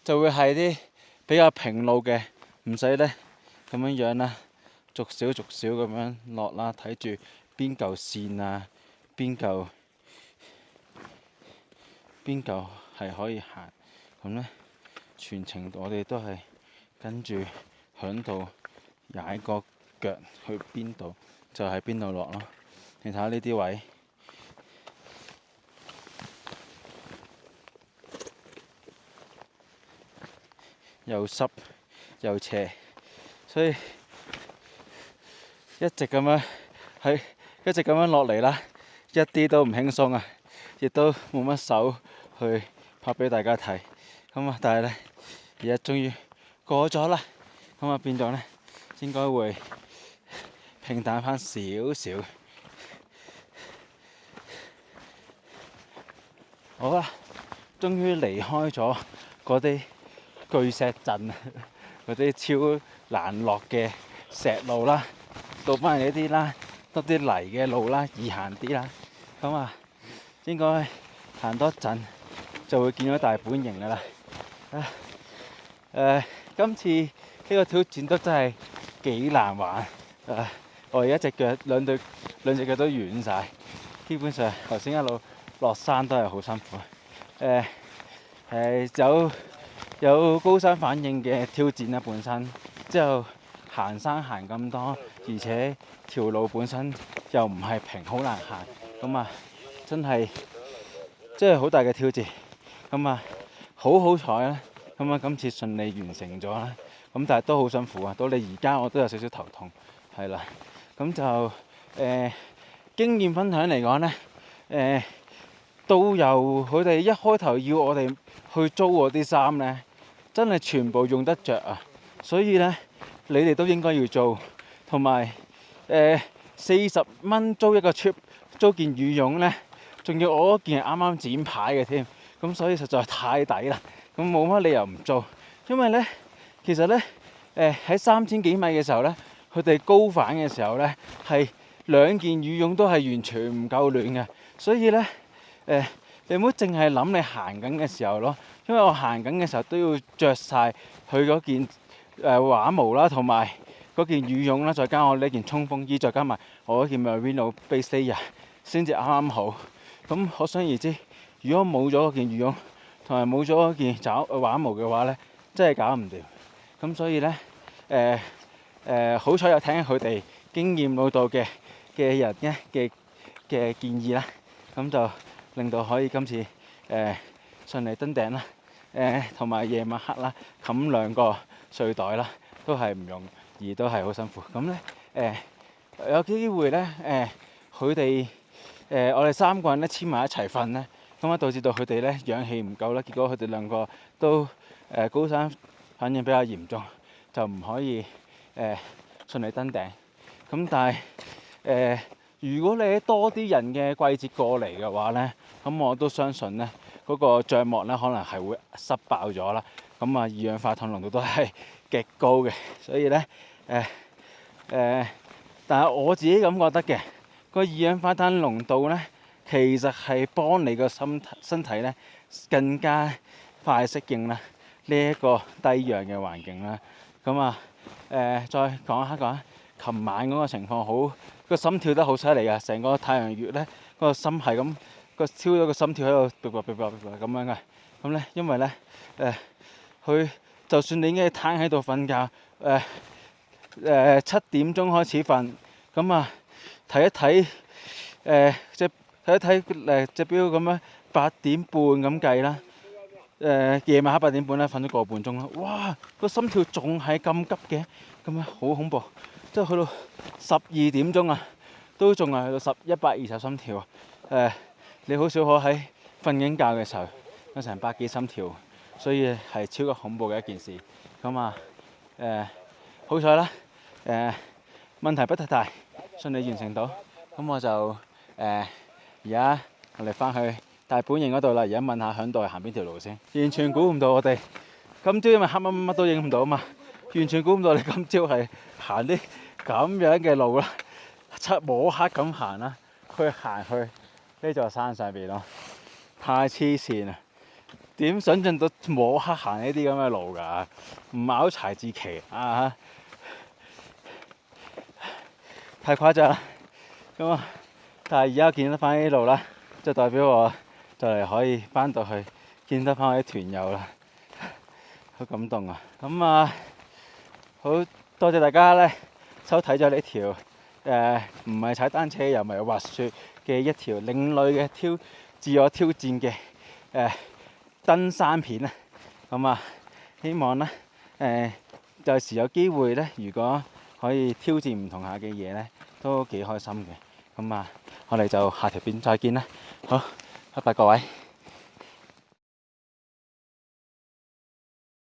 就會係啲比較平路嘅，唔使咧咁樣啦，逐少咁樣落啦，睇住邊嚿線啊，邊嚿係可以行，咁咧全程我哋都係跟住響度踩個腳去邊度就喺邊度落咯。你睇下呢啲位。又濕又斜，所以一直咁樣落嚟啦，一啲都唔輕鬆啊！亦都冇乜手去拍俾大家睇。咁啊，但係咧而家終於過咗啦，咁啊變咗咧應該會平淡翻少少。好啦，終於離開咗嗰啲巨石陣嗰啲超難落嘅石路啦，到翻嚟呢啲啦，多啲泥嘅路啦，易行啲啦。咁啊，應該行多陣就會見到大本營噶啦。今次呢個挑戰都真係幾難玩。我而家兩隻腳都軟晒，基本上頭先一路落山都係好辛苦。有高山反應嘅挑戰啦，本身之後行山行咁多，而且條路本身又唔係平，好難行，咁啊真係好大嘅挑戰。咁啊好彩啦，咁啊今次順利完成咗啦。咁但係都好辛苦啊，到你而家我都有少少頭痛，係啦。咁就經驗分享嚟講咧，導遊佢哋一開頭要我哋去租嗰啲衫咧，真係全部用得着啊！所以咧，你哋都應該要租。同埋40蚊租一個 trip， 租件羽絨咧，仲要我嗰件係啱啱剪牌嘅添，咁所以實在太抵啦。咁冇乜理由唔租，因為咧，其實咧，喺3000幾米嘅時候咧，佢哋高反嘅時候咧，係2件羽絨都係完全唔夠暖嘅，所以咧，你唔好淨係諗你行緊嘅時候咯，因為我行緊嘅時候都要着晒佢嗰件畫毛啦，同埋嗰件羽絨啦，再加我呢件衝鋒衣，再加埋我嗰件 Merino base layer 先至啱啱好。咁可想而知，如果冇咗嗰件羽絨，同埋冇咗嗰件畫毛嘅話咧，真係搞唔掂。咁所以咧，好彩有聽佢哋經驗老道嘅人咧嘅建議啦，咁就令到可以今次順利登頂啦。同埋夜晚黑啦，冚2個睡袋啦，都係唔容易，都係好辛苦。咁咧有機會咧佢哋我哋3個人咧黐埋一齊瞓咧，咁啊導致到佢哋咧氧氣唔夠啦，結果佢哋2個都高山反應比較嚴重，就唔可以順利登頂。咁但係如果你多啲人嘅季節過嚟嘅話咧，咁我都相信咧嗰個帳幕咧可能係會塞爆咗啦。咁啊，二氧化碳濃度都係極高嘅，所以咧但係我自己咁覺得嘅，個二氧化碳濃度咧，其實係幫你個身體咧更加快適應啦呢一個低氧嘅環境啦。咁啊再講下琴晚嗰個情況好，個心跳得好犀利啊！成個太陽穴咧，個心係咁超咗個心跳喺度咁樣嘅。咁咧，因為咧佢就算你已經係攤喺度瞓覺，7點鐘開始瞓，咁啊睇一睇隻表咁樣8點半咁計啦。夜晚黑8點半咧，瞓咗個半鐘啦。哇！個心跳仲係咁急嘅，咁樣好恐怖。即係去到12點鐘啊，都仲係去到120心跳。你好少可喺瞓緊覺嘅時候有成100幾心跳，所以係超級恐怖嘅一件事。咁啊好彩啦，問題不太大，順利完成到。咁我就而家我哋翻去大本營嗰度啦。而家問下響度行邊條路先。完全估唔到我哋今朝因為黑乜都影唔到啊嘛，完全估唔到你今朝係行啲咁樣嘅路啦，摸黑咁行啦，行去呢座山上邊咯，太黐線啦！點想像到摸黑行呢啲咁嘅路㗎？唔拗柴至奇啊！太誇張啦！咁啊，但係而家見得翻呢度啦，就代表我就嚟可以翻到去見得翻我啲團友啦，好感動啊！咁啊，好多謝大家咧收睇咗呢條唔係踩單車又唔係滑雪嘅一條另類嘅自我挑戰嘅登山片啊！咁啊，希望咧有時有機會咧，如果可以挑戰唔同下嘅嘢咧，都幾開心嘅。咁啊，我哋就下條片再見啦。好，拜拜各位。